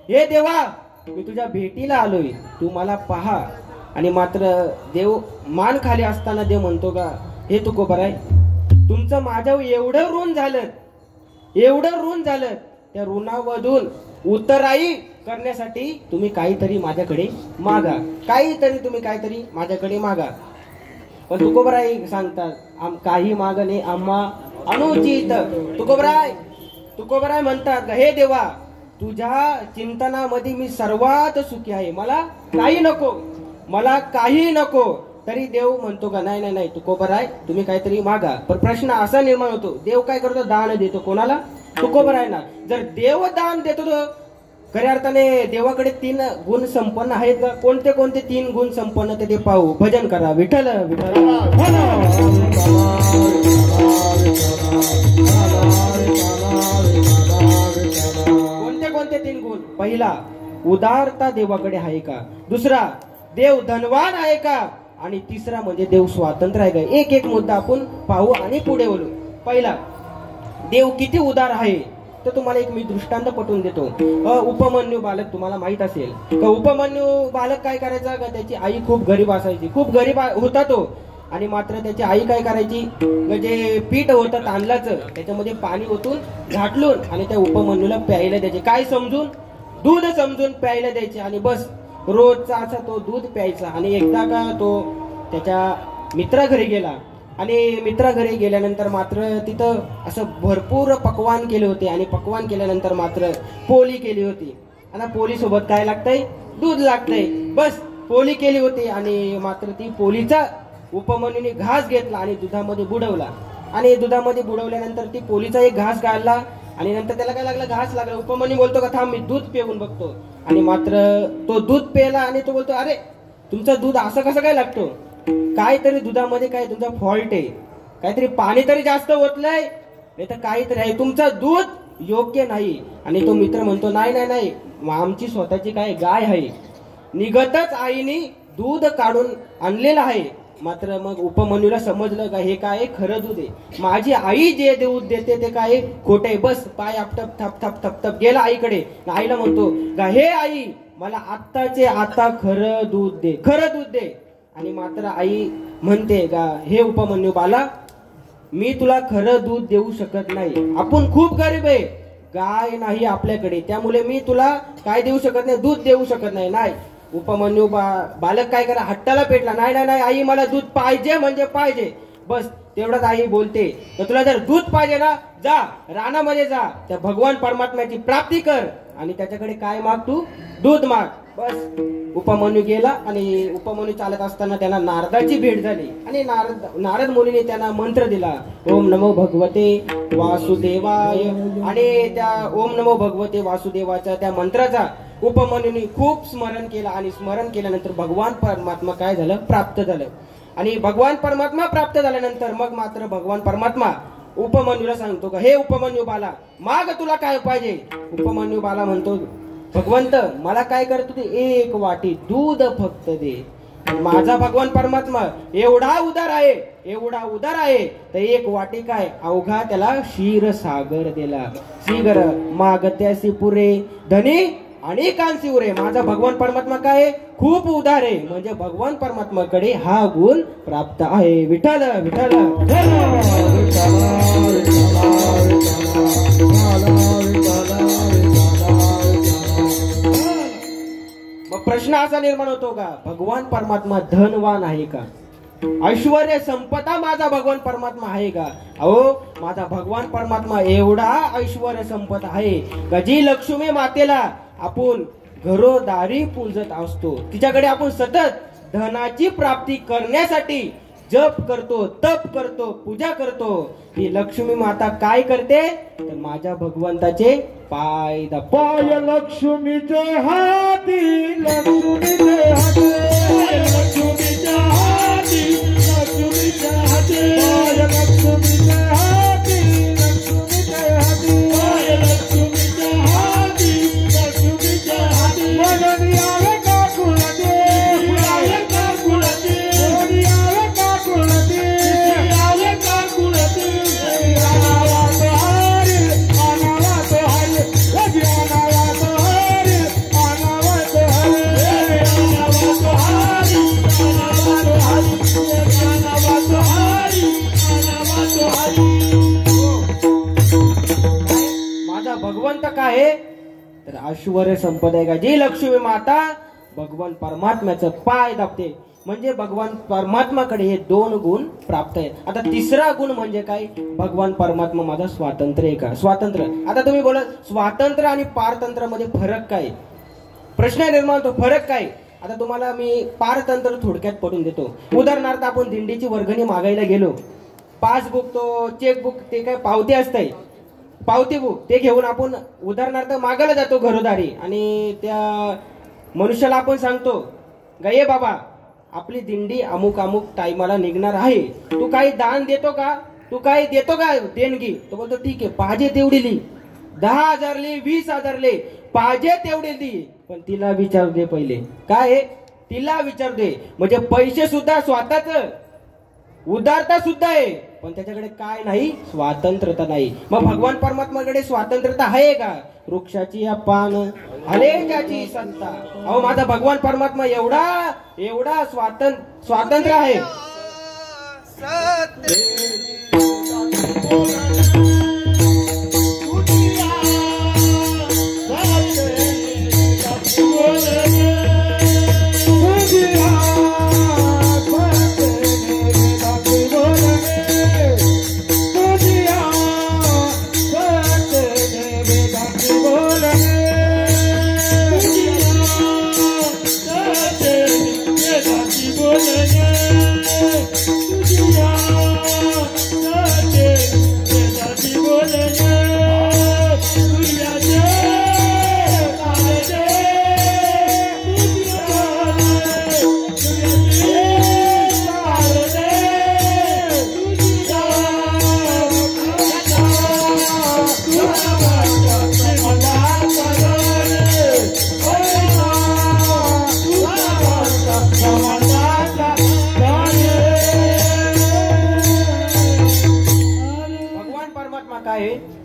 हे देवा, मी तुझ्या भेटीला आलोय, तू मला पहा. आणि मात्र देव मान खाली असताना देव म्हणतो का? हे तुकोबाराय, तुमचं माझ्यावर एवढं ऋण झालं, एवढं ऋण झालं, त्या ऋणामधून उतराई करण्यासाठी तुम्ही काहीतरी माझ्याकडे मागा, काहीतरी माझ्याकडे मागा. पण तुकोबराय सांगतात काही मागणे आम्हा अनुचित. तुकोबराय म्हणतात का हे देवा, तुझ्या चिंतनामध्ये मी सर्वात सुखी आहे, मला काही नको. तरी देव म्हणतो का नाही नाही तुकोबराय तुम्ही काहीतरी मागा. पण प्रश्न असा निर्माण होतो, देव काय करतो? दान देतो. कोणाला? तुकोबरायना. जर देव दान देतो तर खऱ्या अर्थाने देवाकडे 3 गुण संपन्न आहेत का? कोणते कोणते 3 गुण संपन्न ते पाहू. भजन करा. विठ्ठल विठ्ठल. कोणते 3 गुण? पहिला, उदारता देवाकडे आहे का? दुसरा, देव धनवान आहे का? आणि तिसरा म्हणजे देव स्वातंत्र्य आहे का? एक मुद्दा आपण पाहू आणि पुढे बोलू. पहिला, देव किती उदार आहे तर तुम्हाला एक मी दृष्टांत पटवून देतो. उपमन्यू बालक तुम्हाला माहित असेल का? उपमन्यू बालक काय करायचा का? त्याची आई खूप गरीब असायची, खूप गरीब होता तो. आणि मात्र त्याची आई काय करायची, जे पीठ होतं तांदळाचं त्याच्यामध्ये पाणी ओतून घाटलून आणि त्या उपमन्यूला प्यायला द्यायचे. काय समजून? दूध समजून प्यायला द्यायचे. आणि बस रोजचा असा तो दूध प्यायचा. आणि एकदा का तो त्याच्या मित्रा घरी गेला आणि मित्रा घरी गेल्यानंतर मात्र तिथं असं भरपूर पक्वान केले होते. आणि पक्वान केल्यानंतर मात्र पोळी केली होती. आणि पोळी सोबत काय लागतंय? दूध लागतंय. बस पोळी केली होती आणि मात्र ती पोळीचा उपमन्यूने घास घेतला आणि दुधामध्ये बुडवला. आणि दुधामध्ये बुडवल्यानंतर ती पोळीचा एक घास काढला आणि नंतर त्याला काय लागला? घास लागला. उपमन्यू बोलतो का थांब मी दूध पिऊन बघतो. आणि मात्र तो दूध प्यायला आणि तो बोलतो अरे तुमचं दूध असं कसं काय लागतो? काहीतरी दुधामध्ये काय तुमचा फॉल्ट आहे, काहीतरी पाणी तरी जास्त ओतलंय, नाही तर काहीतरी आहे, तुमचं दूध योग्य नाही. आणि तो मित्र म्हणतो नाही आमची स्वतःची काय गाय आहे, निघतच आईने दूध काढून आणलेलं आहे. मात्र मग उपमन्यूला समजलं का हे काय खरं दूध आहे, माझी आई जे दूध देते ते काय खोटं आहे. बस पाय आपटप थप थप गेला आईकडे. आईला म्हणतो का हे आई मला आत्ताचे आता खरं दूध दे. आणि मात्र आई म्हणते का हे उपमन्यू बाला मी तुला खरं दूध देऊ शकत नाही, आपण खूप गरीब आहे, गाय नाही आपल्याकडे, त्यामुळे मी तुला काय देऊ शकत नाही, दूध देऊ शकत नाही. नाही उपमन्यू बालक काय करा हट्टाला पेटला. नाही आई मला दूध पाहिजे म्हणजे पाहिजे. बस तेवढंच आई बोलते तर तुला जर दूध पाहिजे ना जा रानामध्ये जा, त्या भगवान परमात्म्याची प्राप्ती कर आणि त्याच्याकडे काय माग तू? दूध माग. बस उपमन्यू गेला आणि उपमन्यू चालत असताना त्यांना नारदाची भेट झाली. आणि नारद मुनीने त्यांना मंत्र दिला ओम नमो भगवते वासुदेवाय. आणि त्या ओम नमो भगवते वासुदेवाच्या त्या मंत्राचा उपमन्यूने खूप स्मरण केलं. आणि स्मरण केल्यानंतर भगवान परमात्मा काय झालं? प्राप्त झालं. आणि भगवान परमात्मा प्राप्त झाल्यानंतर मग मात्र भगवान परमात्मा उपमन्यूला सांगतो का हे उपमन्यू बाला माग तुला काय पाहिजे. उपमन्यू बाला म्हणतो भगवंत मला काय करतो ते 1 वाटी दूध फक्त दे. माझा भगवान परमात्मा एवढा उदार आहे तर 1 वाटी काय अवघा त्याला क्षीर सागर दिला. श्रीगर मागत्यासी पुरे धनी आणि कांसी उरे. माझा भगवान परमात्मा काय खूप उदार आहे, म्हणजे भगवान परमात्माकडे हा गुण प्राप्त आहे. विठ्ठल विठ्ठल. मग प्रश्न असा निर्माण होतो का भगवान परमात्मा धनवान आहे का? ऐश्वर्य संपदा माझा भगवान परमात्मा आहे का? अहो माझा भगवान परमात्मा एवढा ऐश्वर्य संपदा आहे का जी लक्ष्मी मातेला आपण घरोदारी पूजत असतो, तिच्याकडे आपण सतत धनाची प्राप्ती करण्यासाठी जप करतो, तप करतो, पूजा करतो. ही लक्ष्मी माता काय करते तर माझ्या भगवंताचे पाय लक्ष्मीचे हाती लक्ष्मीचे हाती लक्ष्मीच्या हाती लक्ष्मीच्या हाती लक्ष्मीच्या हाती लक्ष्मीच्या हाती लक्ष्मीच्या हाती लक्ष्मीच्या हाती मदनियावे का कुलते यावे का कुलते यावे का कुलते यावे का कुलते अनावात हरी अनावात हरी अनावात हरी अनावात हरी अनावात हरी अनावात हरी अनावात हरी. माझा भगवंत काय आहे तर ऐश्वर संपदा आहे का जी लक्ष्मी माता भगवान परमात्म्याचं पाय दाबते, म्हणजे भगवान परमात्माकडे हे 2 गुण प्राप्त आहेत। आता तिसरा गुण म्हणजे काय, भगवान परमात्मा माझा स्वातंत्र्य आहे का, स्वातंत्र्य। आता तुम्ही बोला स्वातंत्र्य आणि पारतंत्र मध्ये फरक काय, प्रश्न निर्माण होतो, फरक काय। आता तुम्हाला मी पारतंत्र थोडक्यात पडून देतो। उदाहरणार्थ आपण दिंडीची वर्गणी मागायला गेलो, पासबुक तो चेकबुक ते काय पावती असते, पावती बुक ते घेऊन आपण उदाहरणार्थ मागायला जातो घरोदारी, आणि त्या मनुष्याला आपण सांगतो गे बाबा आपली दिंडी अमुक अमुक टाइमाला निघणार आहे, तू काही दान देतो का, तू काही देतो का देणगी। तो बोलतो ठीक आहे, पाहिजे तेवढी ली, 10,000 ले 20,000 ले, पाहिजे तेवढे दी, पण तिला विचारू दे पहिले काय आहे, तिला विचारू दे। म्हणजे पैसे सुद्धा स्वतःच, उदारता सुद्धा आहे, पण त्याच्याकडे काय नाही, स्वातंत्र्यता नाही। मग भगवान परमात्माकडे स्वातंत्र्यता आहे का, वृक्षाची या पान आले त्याची सत्ता। अहो माझा भगवान परमात्मा एवढा एवढा स्वातंत्र्य आहे।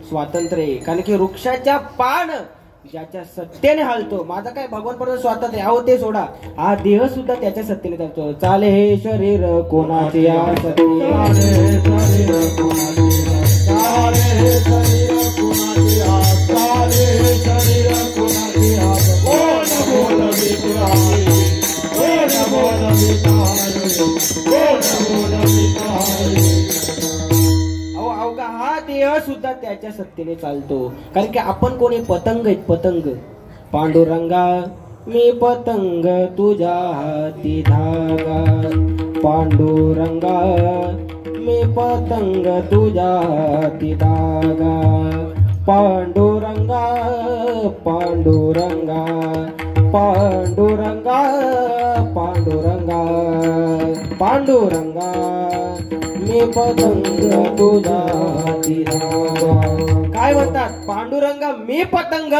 स्वातंत्र्य, कारण की वृक्षाच्या पान ज्याच्या सत्तेने हलतो, माझा काय भगवान परमात्मा स्वातंत्र्य। अहो ते सोडा, हा देह सुद्धा त्याच्या सत्तेने चालतो। चाले हे शरीर कोणाचे या सत्ते, हा देह सुद्धा त्याच्या सत्तेने चालतो, कारण की आपण कोणी पतंग आहेत, पतंग। पांडुरंगा मी पतंग तुझ्या हाती धागा, पांडुरंगा मी पतंग तुझ्या हाती धागा, पांडुरंगा पांडुरंगा पांडुरंगा पांडुरंगा पांडुरंगा मी पतंग तुझ्या हाती धागा। काय म्हणतात, पांडुरंगा मी पतंग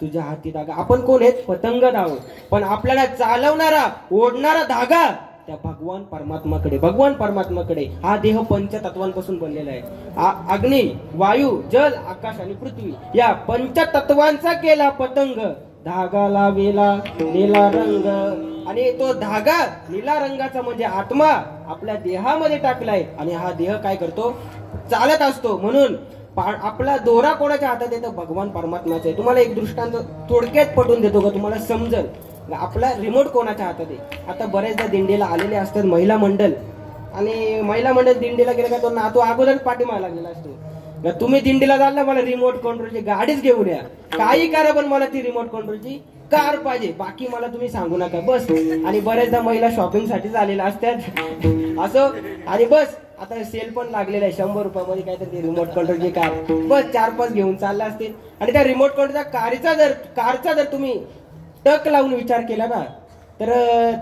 तुझ्या हाती धागा। आपण कोण आहेत, पतंग आहोत, पण आपल्याला चालवणारा ओढणारा धागा त्या भगवान परमात्माकडे, भगवान परमात्माकडे। हा देह पंचतत्वांपासून बनलेला आहे, अग्नी वायू जल आकाश आणि पृथ्वी या पंचतत्वांचा केला पतंग, धागा लावेला नीला रंग, आणि तो धागा नीला रंगाचा म्हणजे आत्मा आपल्या देहामध्ये टाकलाय, आणि हा देह काय करतो, चालत असतो। म्हणून आपला दोरा कोणाच्या हातात येतो, भगवान परमात्म्याचा आहे। तुम्हाला एक दृष्टांत थोडक्यात पटवून देतो का, तुम्हाला समजेल। आपला रिमोट कोणाच्या हातात आहे। आता बरेचदा दिंडीला आलेले असतात महिला मंडळ, आणि महिला मंडळ दिंडीला गेले का तो नातू अगोदर पाठीमागे लागलेला असतो, तुम्ही दिंडीला जाल ना, मला रिमोट कंट्रोलची गाडीच घेऊन या, काही करा पण मला ती रिमोट कंट्रोलची कार पाहिजे, बाकी मला तुम्ही सांगू नका बस। आणि बरेचदा महिला शॉपिंग साठी आलेल्या असतात असो, आणि बस आता सेल पण लागलेला आहे, 100 रुपयामध्ये काहीतरी रिमोट कंट्रोलची कार, बस 4-5 घेऊन चालला असतील। आणि त्या रिमोट कंट्रोलच्या कारचा जर तुम्ही टक लावून विचार केला ना, तर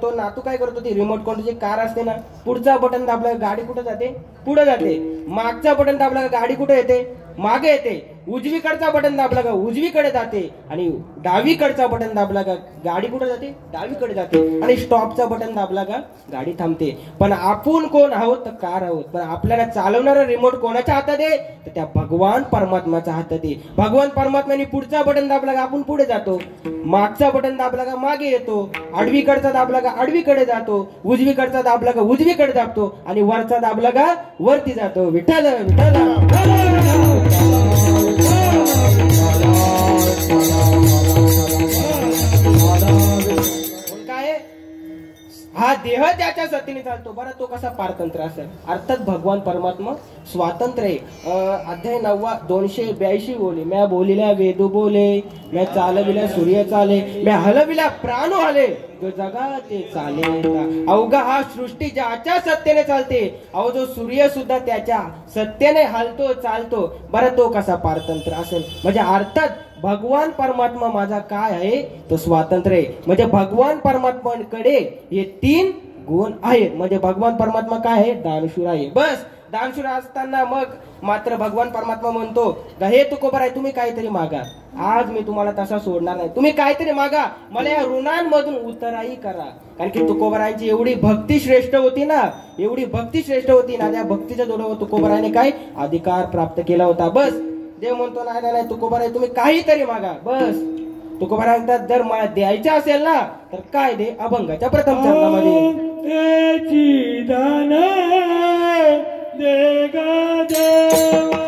तो नातू काय करतो, ती रिमोट कंट्रोलची कार असते ना, पुढचा बटन दाबला गाडी कुठे जाते, पुढे जाते, मागचा बटन दाबला गाडी कुठे येते, मागे येते, उजवीकडचा बटन दाबला का उजवीकडे जाते, आणि डावीकडचा बटन दाबला का गाडी कुठे जाते, डावीकडे जाते, आणि स्टॉपचा बटन दाबला का गाडी थांबते। पण आपण कोण आहोत, तर कार आहोत, पण आपल्याला चालवणारा रिमोट कोणाच्या हातात आहे, तर त्या भगवान परमात्म्याच्या हातात आहे। भगवान परमात्म्याने पुढचा बटन दाबला का आपण पुढे जातो, मागचा बटन दाबला का मागे येतो, आडवीकडचा दाबला का आडवीकडे जातो, उजवीकडचा दाबला का उजवीकडे दाबतो, आणि वरचा दाबला का वरती जातो। विठ्ठल विठ्ठल हा देह त्याच्या सत्तेने चालतो. बरं तो कसा पारतंत्र असेल? अर्थात भगवान परमात्मा स्वातंत्र्य आहे. अध्याय 9 282 बोली. म्या बोलिल्या वेदू बोले, म्या चालविल्या सूर्य चाले, म्या हलविल्या प्राण हले, जो जगा ते चाले. अवघा हा सृष्टी ज्याच्या सत्तेने चालते. अहो जो सूर्य सुद्धा त्याच्या सत्तेने हलतो चालतो. बरं तो कसा पारतंत्र असेल? म्हणजे अर्थात भगवान परमात्मा माझा काय आहे? तो स्वातंत्र्य आहे. म्हणजे भगवान परमात्माकडे हे 3 गुण आहेत. म्हणजे भगवान परमात्मा काय आहे? दानशूर आहे. बस दानशूर असताना मग मात्र भगवान परमात्मा म्हणतो हे तुकोबर आहे, तुम्ही काहीतरी मागा. आज मी तुम्हाला तसा सोडणार नाही. तुम्ही काहीतरी मागा, मला या ऋणांमधून उतराई करा. कारण की तुकोबरायांची एवढी भक्ती श्रेष्ठ होती ना, एवढी भक्ती श्रेष्ठ होती ना, त्या भक्तीच्या जोरावर तुकोबरायाने काय अधिकार प्राप्त केला होता. बस देव म्हणतो नाही नाही नाही तुकोबराय तुम्ही काहीतरी मागा. बस तुकोबराय म्हणतात जर मला द्यायचे असेल ना तर काय दे? अभंगाच्या प्रथम चरणामध्ये दान दे गा देवा,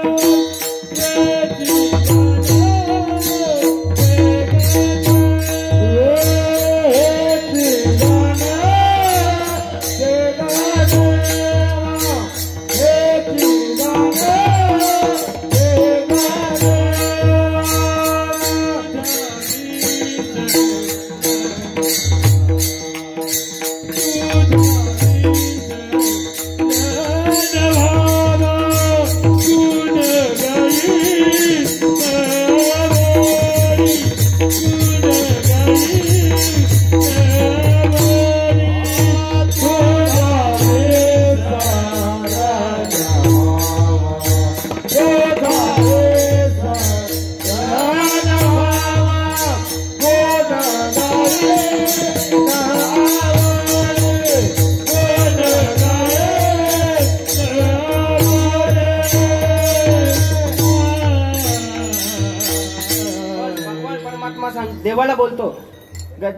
देवाला बोलतो.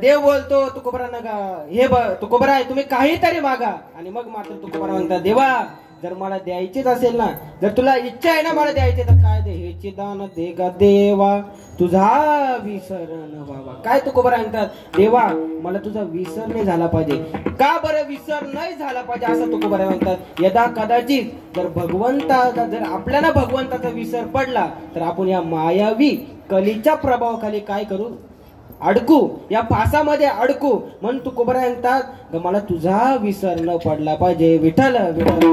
देव बोलतो तुकोबरांना का हे तुकोबरा आहे तुम्ही काहीतरी मागा. आणि मग मात्र तुकोबरा म्हणतात देवा जर मला द्यायचेच असेल ना, जर तुला इच्छा आहे ना मला द्यायचे तर काय दे? हे दान दे गा देवा, तुझा विसर न व्हावा. काय तुकोबरा म्हणतात देवा मला तुझा विसर नाही झाला पाहिजे. का बरं विसर नाही झाला पाहिजे असं तुकोबरा म्हणतात? यदा कदाचित जर भगवंताचा जर आपल्याला भगवंताचा विसर पडला तर आपण या मायावी कलीच्या प्रभावाखाली काय करू? अडकू, या फासामध्ये अडकू. म्हणून तुकोबरा म्हणतात मला तुझा विसर न पडला पाहिजे. विठ्ठल विठ्ठल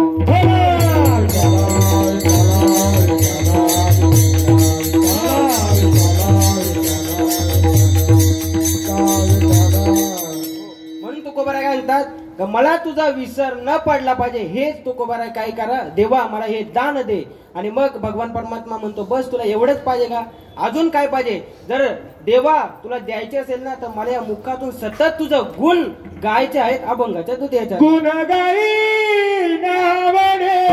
म्हणून तुकोबरा काय म्हणतात मला तुझा विसर न पडला पाहिजे. हेच तुकोबरा काय करा देवा मला हे दान दे. आणि मग भगवान परमात्मा म्हणतो बस तुला एवढंच पाहिजे का? अजून काय पाहिजे? जर देवा तुला द्यायचे असेल ना तर मला या मुखातून सतत तुझं गुण गायचे आहेत. अभंगाच्या तू द्यायच्या गुण गाई नावडे,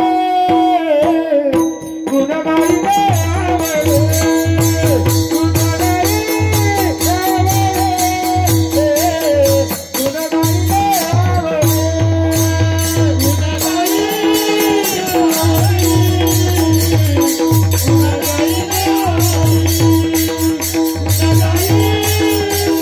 गुण गाई नावडे, गुण गाई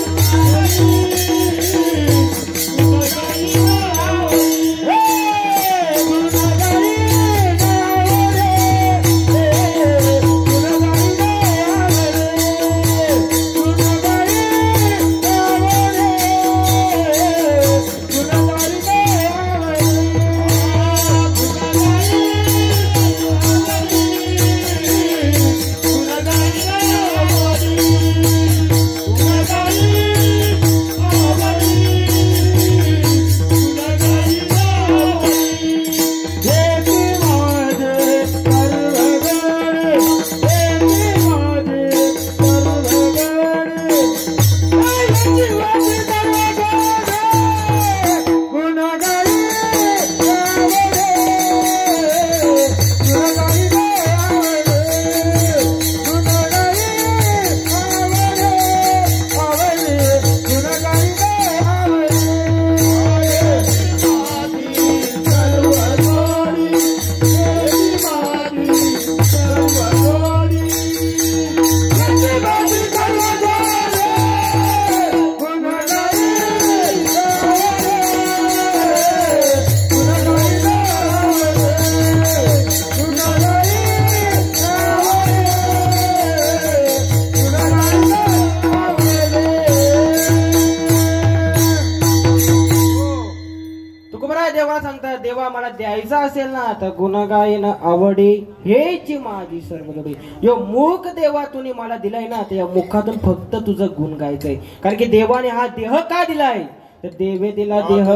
देवाला सांगतात, देवा मला द्यायचा असेल ना तर गुणगायन आवडी हेची माझी सर्वजोडी. यो मुख देवा तुम्ही मला दिलाय ना, तर या मुखातून फक्त तुझं गुण गायचंय. कारण की देवाने हा देह का दिलाय, तर देवे दिला देह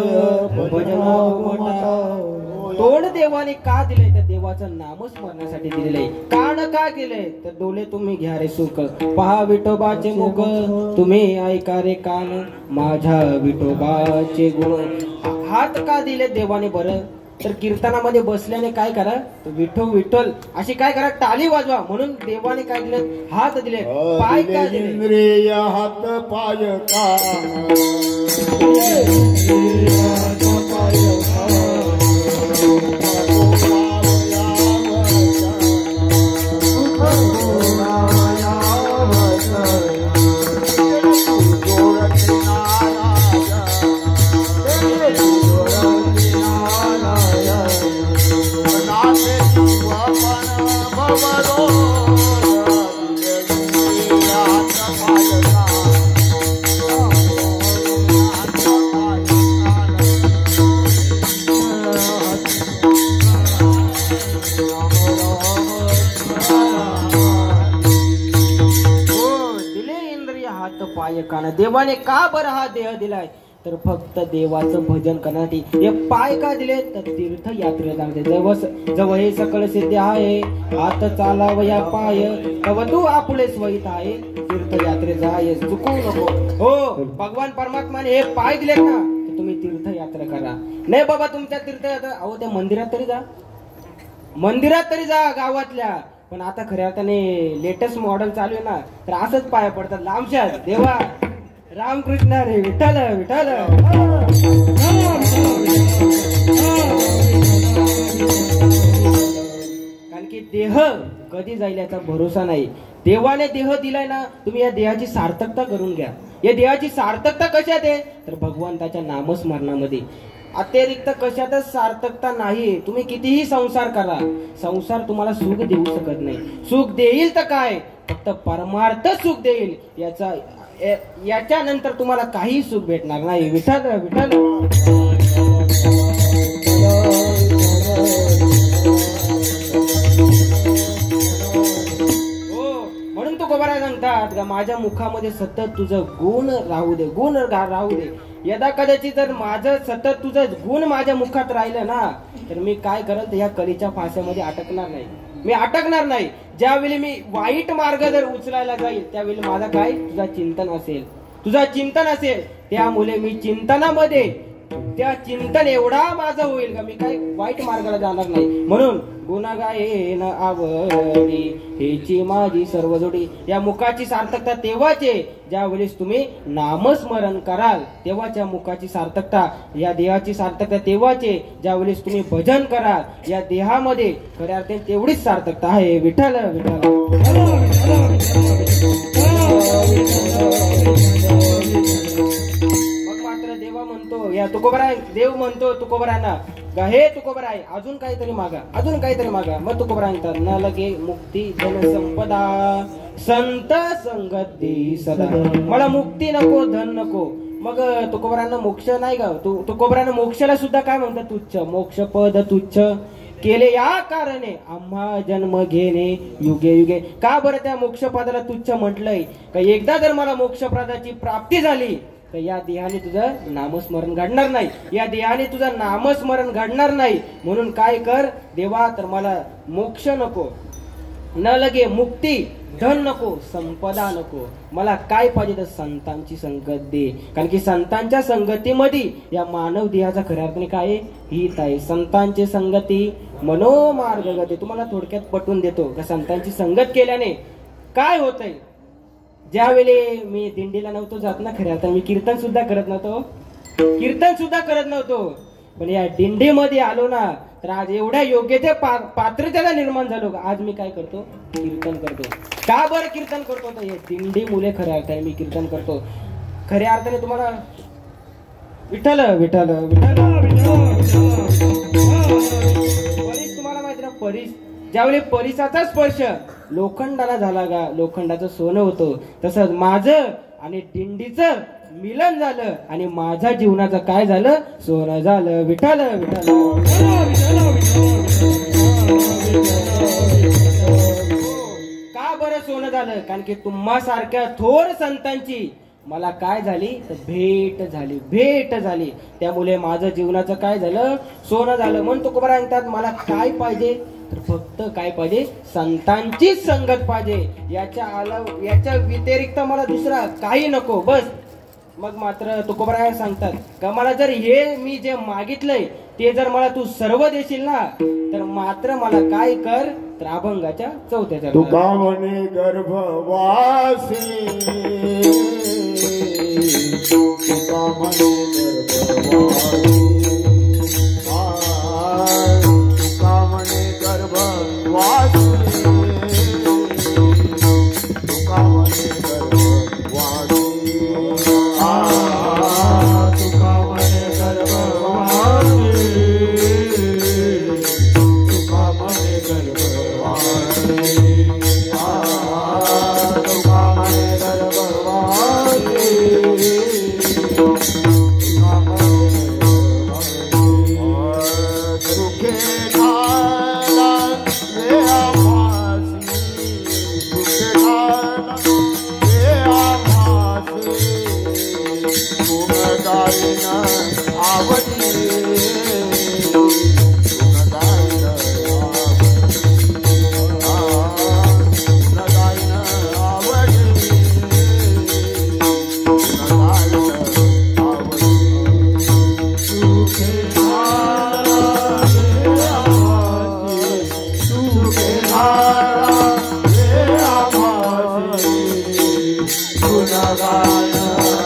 तोंड देवाने का दिलंय, तर देवाचं नामस्मरणासाठी दिलेलंय. कान का केलंय, तर डोळे तुम्ही घ्या रे सुख, पहा विठोबाचे मुख, तुम्ही ऐका रे कान माझ्या विठोबाचे गुण. हात का दिले देवाने बरं, तर कीर्तनामध्ये बसल्याने काय करा, विठो विठ्ठल अशी काय करा, टाळी वाजवा. म्हणून देवाने काय दिले, हात दिले. पाय का दिले, इंद्रिय हात पाय कान. देवाने का बरं हा देह दिलाय, तर फक्त देवाचं भजन करण्यासाठी. हे पाय का दिले, तर तीर्थयात्रेला लागते. जव हे सकळ सिद्ध आहे, हात चालावया पाय, तव तू आपुले स्वहित आहे, तीर्थयात्रे जाय चुकू नको. हो, भगवान परमात्माने हे पाय दिलेत ना, तर तुम्ही तीर्थयात्रा करा. नाही बाबा तुमच्या तीर्थयात्रा, अहो त्या मंदिरात तरी जा, मंदिरात तरी जा गावातल्या. पण आता खऱ्या अर्थाने लेटेस्ट मॉडेल चालू आहे ना, तर असंच पाया पडतात लांबच्या. देवा रामकृष्ण रे विठ्ठल विठ्ठल. कारण की देह कधी जाईल याचा भरोसा नाही. देवाने देह दिलाय ना, तुम्ही या देहाची सार्थकता करून घ्या. या देहाची सार्थकता कशात आहे, तर भगवंताच्या नामस्मरणामध्ये. अतिरिक्त कशातच सार्थकता नाही. तुम्ही कितीही संसार करा, संसार तुम्हाला सुख देऊ शकत नाही. सुख देईल तर काय, फक्त परमार्थ सुख देईल. याच्यानंतर तुम्हाला काही सुख भेटणार नाही. विठ्ठल विठ्ठल. हो, म्हणून तुकोबाराय सांगतात, माझ्या मुखामध्ये सतत तुझं गुण राहू दे, गुण राहू दे. यदा कदाचित जर माझं सतत तुझं गुण माझ्या मुखात राहिलं ना, तर मी काय करेल, तर या कलीच्या फास्यामध्ये अटकणार नाही. मी अटकणार नाही. ज्यावेळी मी वाईट मार्ग जर उचलायला जाईल, त्यावेळी माझा काय, तुझा चिंतन असेल, तुझा चिंतन असेल. त्यामुळे मी चिंतनामध्ये, त्या चिंतन एवढा माझं होईल का मी काय वाईट मार्गाला जाणार नाही. म्हणून गुणगायन आवडी हेची माझी सर्व जोडी. या मुखाची सार्थकता तेव्हाचे ज्यावेळेस तुम्ही नामस्मरण कराल, तेव्हाच्या मुखाची सार्थकता. या देहाची सार्थकता तेव्हाचे ज्यावेळेस तुम्ही भजन कराल. या देहामध्ये खऱ्या अर्थाने तेवढीच सार्थकता आहे. विठ्ठल विठ्ठल. मग मात्र देवा म्हणतो, या तुकोबराय देव म्हणतो तुकोबरांना, हे तुकोबराय अजून काहीतरी मागा, अजून काहीतरी मागा. मग तुकोबराय म्हणतात, न लगे मुक्ती धन संपदा संत संगती सदा. मला मुक्ती नको, धन नको. मग तुकोबरांना मोक्ष नाही का, तुकोबरांना मोक्षाला सुद्धा काय म्हणतात, तुच्छ. मोक्ष पद तुच्छ केले या कारणे आम्हा जन्म घेणे युगे युगे. का बरं त्या मोक्ष पदाला तुच्छ म्हटलंय, का एकदा जर मला मोक्ष पदाची प्राप्ती झाली, तर या देहाने तुझं नामस्मरण घडणार नाही. या देहाने तुझं नामस्मरण घडणार नाही. म्हणून काय कर देवा, तर मला मोक्ष नको, न लगे मुक्ती, धन नको, संपदा नको. मला काय पाहिजे, तर संतांची संगत दे. कारण की संतांच्या संगतीमध्ये या मानव देहाचा खऱ्या अर्थाने काय हित आहे. संतांची संगती मनोमार्ग गती. तुम्हाला थोडक्यात पटवून देतो का संतांची संगत केल्याने काय होतंय. ज्यावेळी मी दिंडीला नव्हतो जात ना, खऱ्या अर्थाने मी कीर्तन सुद्धा करत नव्हतो, पण या दिंडीमध्ये आलो ना, तर आज एवढ्या योग्यते पात्रतेला निर्माण झालो का आज मी काय करतो, कीर्तन करतो. का बरं कीर्तन करतो, तर हे दिंडी मुले खऱ्या अर्थाने मी कीर्तन करतो. खऱ्या अर्थाने तुम्हाला विठ्ठल विठ्ठल विठ्ठल. परीस तुम्हाला माहिती ना, परीस ज्यावेळी परिसाचा स्पर्श लोखंडाला झाला का लोखंडाचं सोनं होतं, तसंच माझं आणि दिंडीचं मिलन झालं आणि माझ्या जीवनाचं काय झालं? सोनं झालं. विठ्ठल विठ्ठल. का बरं सोनं झालं? कारण की तुम्हा सारख्या थोर संतांची मला काय झाली? तर भेट झाली. त्यामुळे माझं जीवनाचं काय झालं? सोनं झालं. म्हणून तुकोबा सांगतात मला काय पाहिजे? तर फक्त काय पाहिजे? संतांचीच संगत पाहिजे. याच्या व्यतिरिक्त मला दुसरा काही नको. बस. मग मात्र तुकोबराय सांगतात का मला जर हे मी जे मागितलंय ते जर मला तू सर्व देशील ना तर मात्र मला काय कर? तर अभंगाच्या 4थ्या चरणात तुका म्हणे गर्भवासी, तुका म्हणे गर्भवासी, तुका म्हणे गर्भवासी, तुका म्हणे गर्भवासी, तुका म्हणे गर्भवासी, तुका म्हणे गर्भवासी, तुका म्हणे गर्भवासी, तुका म्हणे दुखे खाला रे आभासी, दुखे खाला रे आभासी, गुणगायन आवडी, गुणगायन आवडी, गुणगायन आवडी, सुखे खाला रे आभासी, सुखे खाला रे आभासी, गुणगायन आवडी,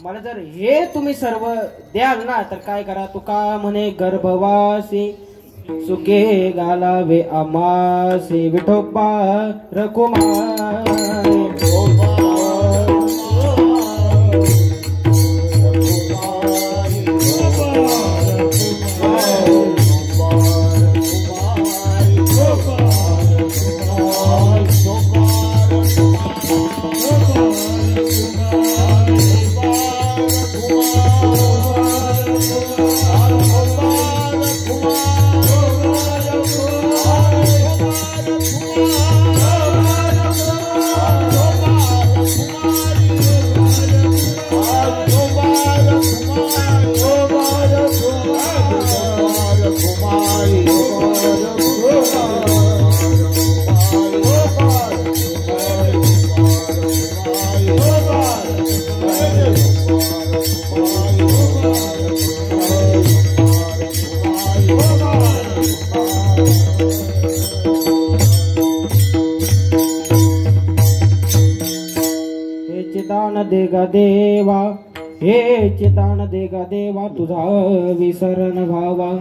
मला जर हे तुम्ही सर्व द्याल ना तर काय करा? तुका म्हणे गर्भवासी, सुके घालावे आमासी, विठोबा रकुमारी, दान दे गा देवा, हेचे दान दे गा देवा, तुझा विसरण व्हावा.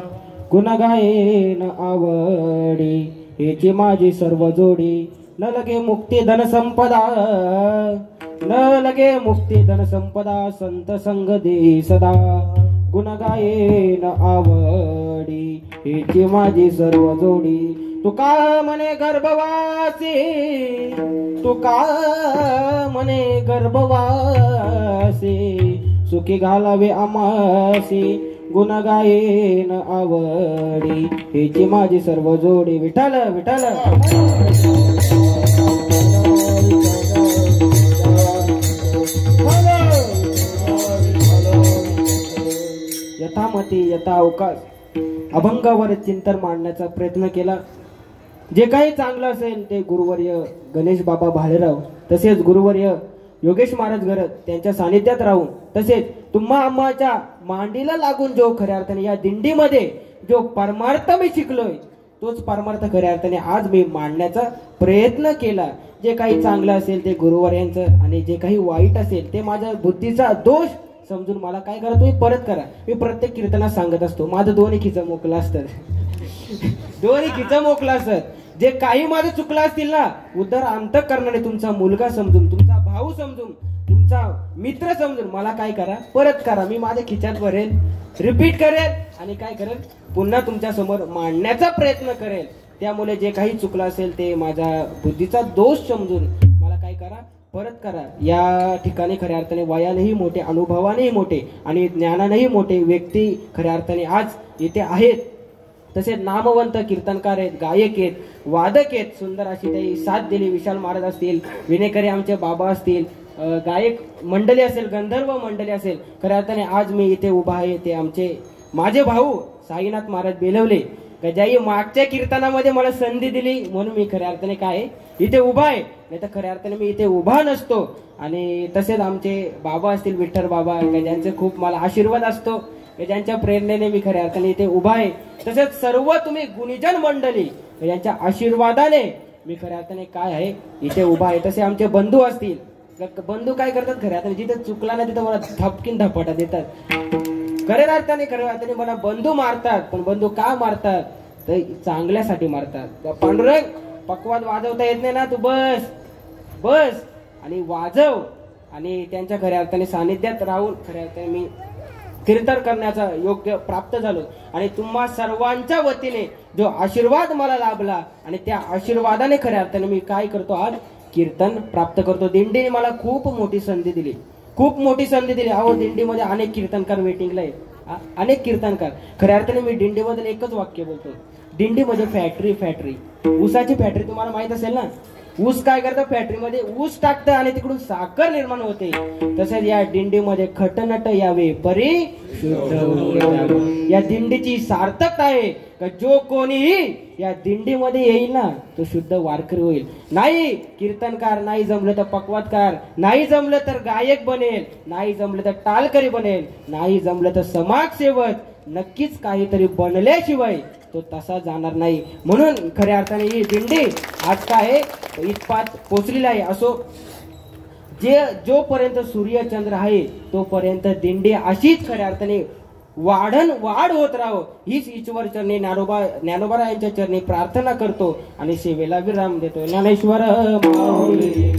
गुण गायेन आवडी, हेची माझी सर्व जोडी. न लगे मुक्ती धन संपदा, न लगे मुक्ती धन संपदा, संत संग दे सदा. गुण गायेन आवडी, हेची माझी सर्व जोडी. तुका म्हणे गर्भवासी, तुका म्हणे गर्भवासी, सुखी घालावे आमासी. गुण गायेन आवडी, हेची माझी सर्व जोडी. विठ्ठल विठ्ठल. यथामती यथा अवकाश अभंगावर चिंतन मांडण्याचा प्रयत्न केला. जे काही चांगलं असेल ते गुरुवर्य गणेश बाबा भालेराव, तसेच गुरुवर्य योगेश महाराज गरज त्यांच्या सानिध्यात राहून, तसेच तुम्हा आम्हाच्या मांडीला लागून जो खऱ्या अर्थाने या दिंडीमध्ये जो परमार्थ मी शिकलोय, तोच परमार्थ खऱ्या अर्थाने आज मी मांडण्याचा प्रयत्न केला. जे काही चांगलं असेल ते गुरुवर्यांचं, आणि जे काही वाईट असेल ते माझ्या बुद्धीचा दोष समजून मला काय करा, तुम्ही परत करा. मी प्रत्येक कीर्तनात सांगत असतो, माझं दोन्ही खिचं मोकलं असतं, दोन्ही खिचं मोकलं असत. जे काही माझं चुकलं असतील ना, उदर अंतःकरणाने तुमचा मुलगा समजून, तुमचा भाऊ समजून, तुमचा मित्र समजून मला काय करा, परत करा. मी माझ्या खिच्यात भरेल, रिपीट करेल, आणि काय करेल, पुन्हा तुमच्या समोर मांडण्याचा प्रयत्न करेल. त्यामुळे जे काही चुकलं असेल ते माझ्या बुद्धीचा दोष समजून मला काय करा, परत करा. या ठिकाणी खऱ्या अर्थाने वयानेही मोठे, अनुभवानेही मोठे आणि ज्ञानानेही मोठे व्यक्ती खऱ्या अर्थाने आज इथे आहेत. तसेच नामवंत कीर्तनकार आहेत, गायक आहेत, वादक आहेत. सुंदर अशी काही साथ दिली. विशाल महाराज असतील, विनेकरी आमचे बाबा असतील, गायक मंडळी असेल, गंधर्व मंडळी असेल. खऱ्या अर्थाने आज मी इथे उभा आहे ते आमचे माझे भाऊ साईनाथ महाराज बेलवले, ज्याही मागच्या कीर्तनामध्ये मला संधी दिली म्हणून मी खऱ्या अर्थाने काय इथे उभा आहे, नाही तर खऱ्या अर्थाने मी इथे उभा नसतो. आणि तसेच आमचे बाबा असतील, विठ्ठल बाबा, ज्यांचे खूप मला आशीर्वाद असतो, ज्यांच्या प्रेरणेने मी खऱ्या अर्थाने इथे उभा आहे. तसेच सर्व तुम्ही गुणीजन मंडळी, यांच्या आशीर्वादाने मी खऱ्या अर्थाने काय आहे इथे उभा आहे. तसे आमचे बंधू असतील, बंधू काय करतात खऱ्या अर्थाने, जिथे चुकला ना तिथं मला थपकीन धपाटा देतात. खऱ्या अर्थाने मला बंधू मारतात, पण बंधू का मारतात तर चांगल्यासाठी मारतात. पांडुरंग पकवाद वाजवता येत नाही ना, तू बस बस आणि वाजव. आणि त्यांच्या खऱ्या अर्थाने सानिध्यात राहून खऱ्या अर्थाने मी कीर्तन करण्याचा योग्य प्राप्त झालो. आणि तुम्हा सर्वांच्या वतीने जो आशीर्वाद मला लाभला, आणि त्या आशीर्वादाने खऱ्या अर्थाने मी काय करतो, आज कीर्तन प्राप्त करतो. दिंडीने मला खूप मोठी संधी दिली, खूप मोठी संधी दिली. अहो दिंडीमध्ये अनेक कीर्तनकार वेटिंगला आहेत, अनेक कीर्तनकार. खऱ्या अर्थाने मी दिंडीबद्दल एकच वाक्य बोलतो, दिंडीमध्ये फॅक्टरी, ऊसाची फॅक्टरी तुम्हाला माहित असेल ना. ऊस काय करतं, फॅक्टरीमध्ये ऊस टाकतं आणि तिकडून साखर निर्माण होते. तसेच या दिंडीमध्ये खटनट यावे परी शुद्ध. या दिंडीची सार्थकता आहे का जो कोणीही या दिंडीमध्ये येईल ना तो शुद्ध वारकरी होईल. नाही कीर्तनकार, नाही जमलं तर पकवादकार, नाही जमलं तर गायक बनेल, नाही जमलं तर टालकरी बनेल, नाही जमलं तर समाजसेवक, नक्कीच काहीतरी बनल्याशिवाय तो तसा जाणार नाही. म्हणून खऱ्या अर्थाने ही दिंडी आज काय इतपात पोचलेली आहे. असो जोपर्यंत सूर्यचंद्र आहे तोपर्यंत दिंडी अशीच खऱ्या अर्थाने वाढ होत राहो, हीच ईश्वर चरणी ज्ञानोबा यांच्या चरणी प्रार्थना करतो आणि सेवेला विराम देतो. ज्ञानेश्वर माऊली.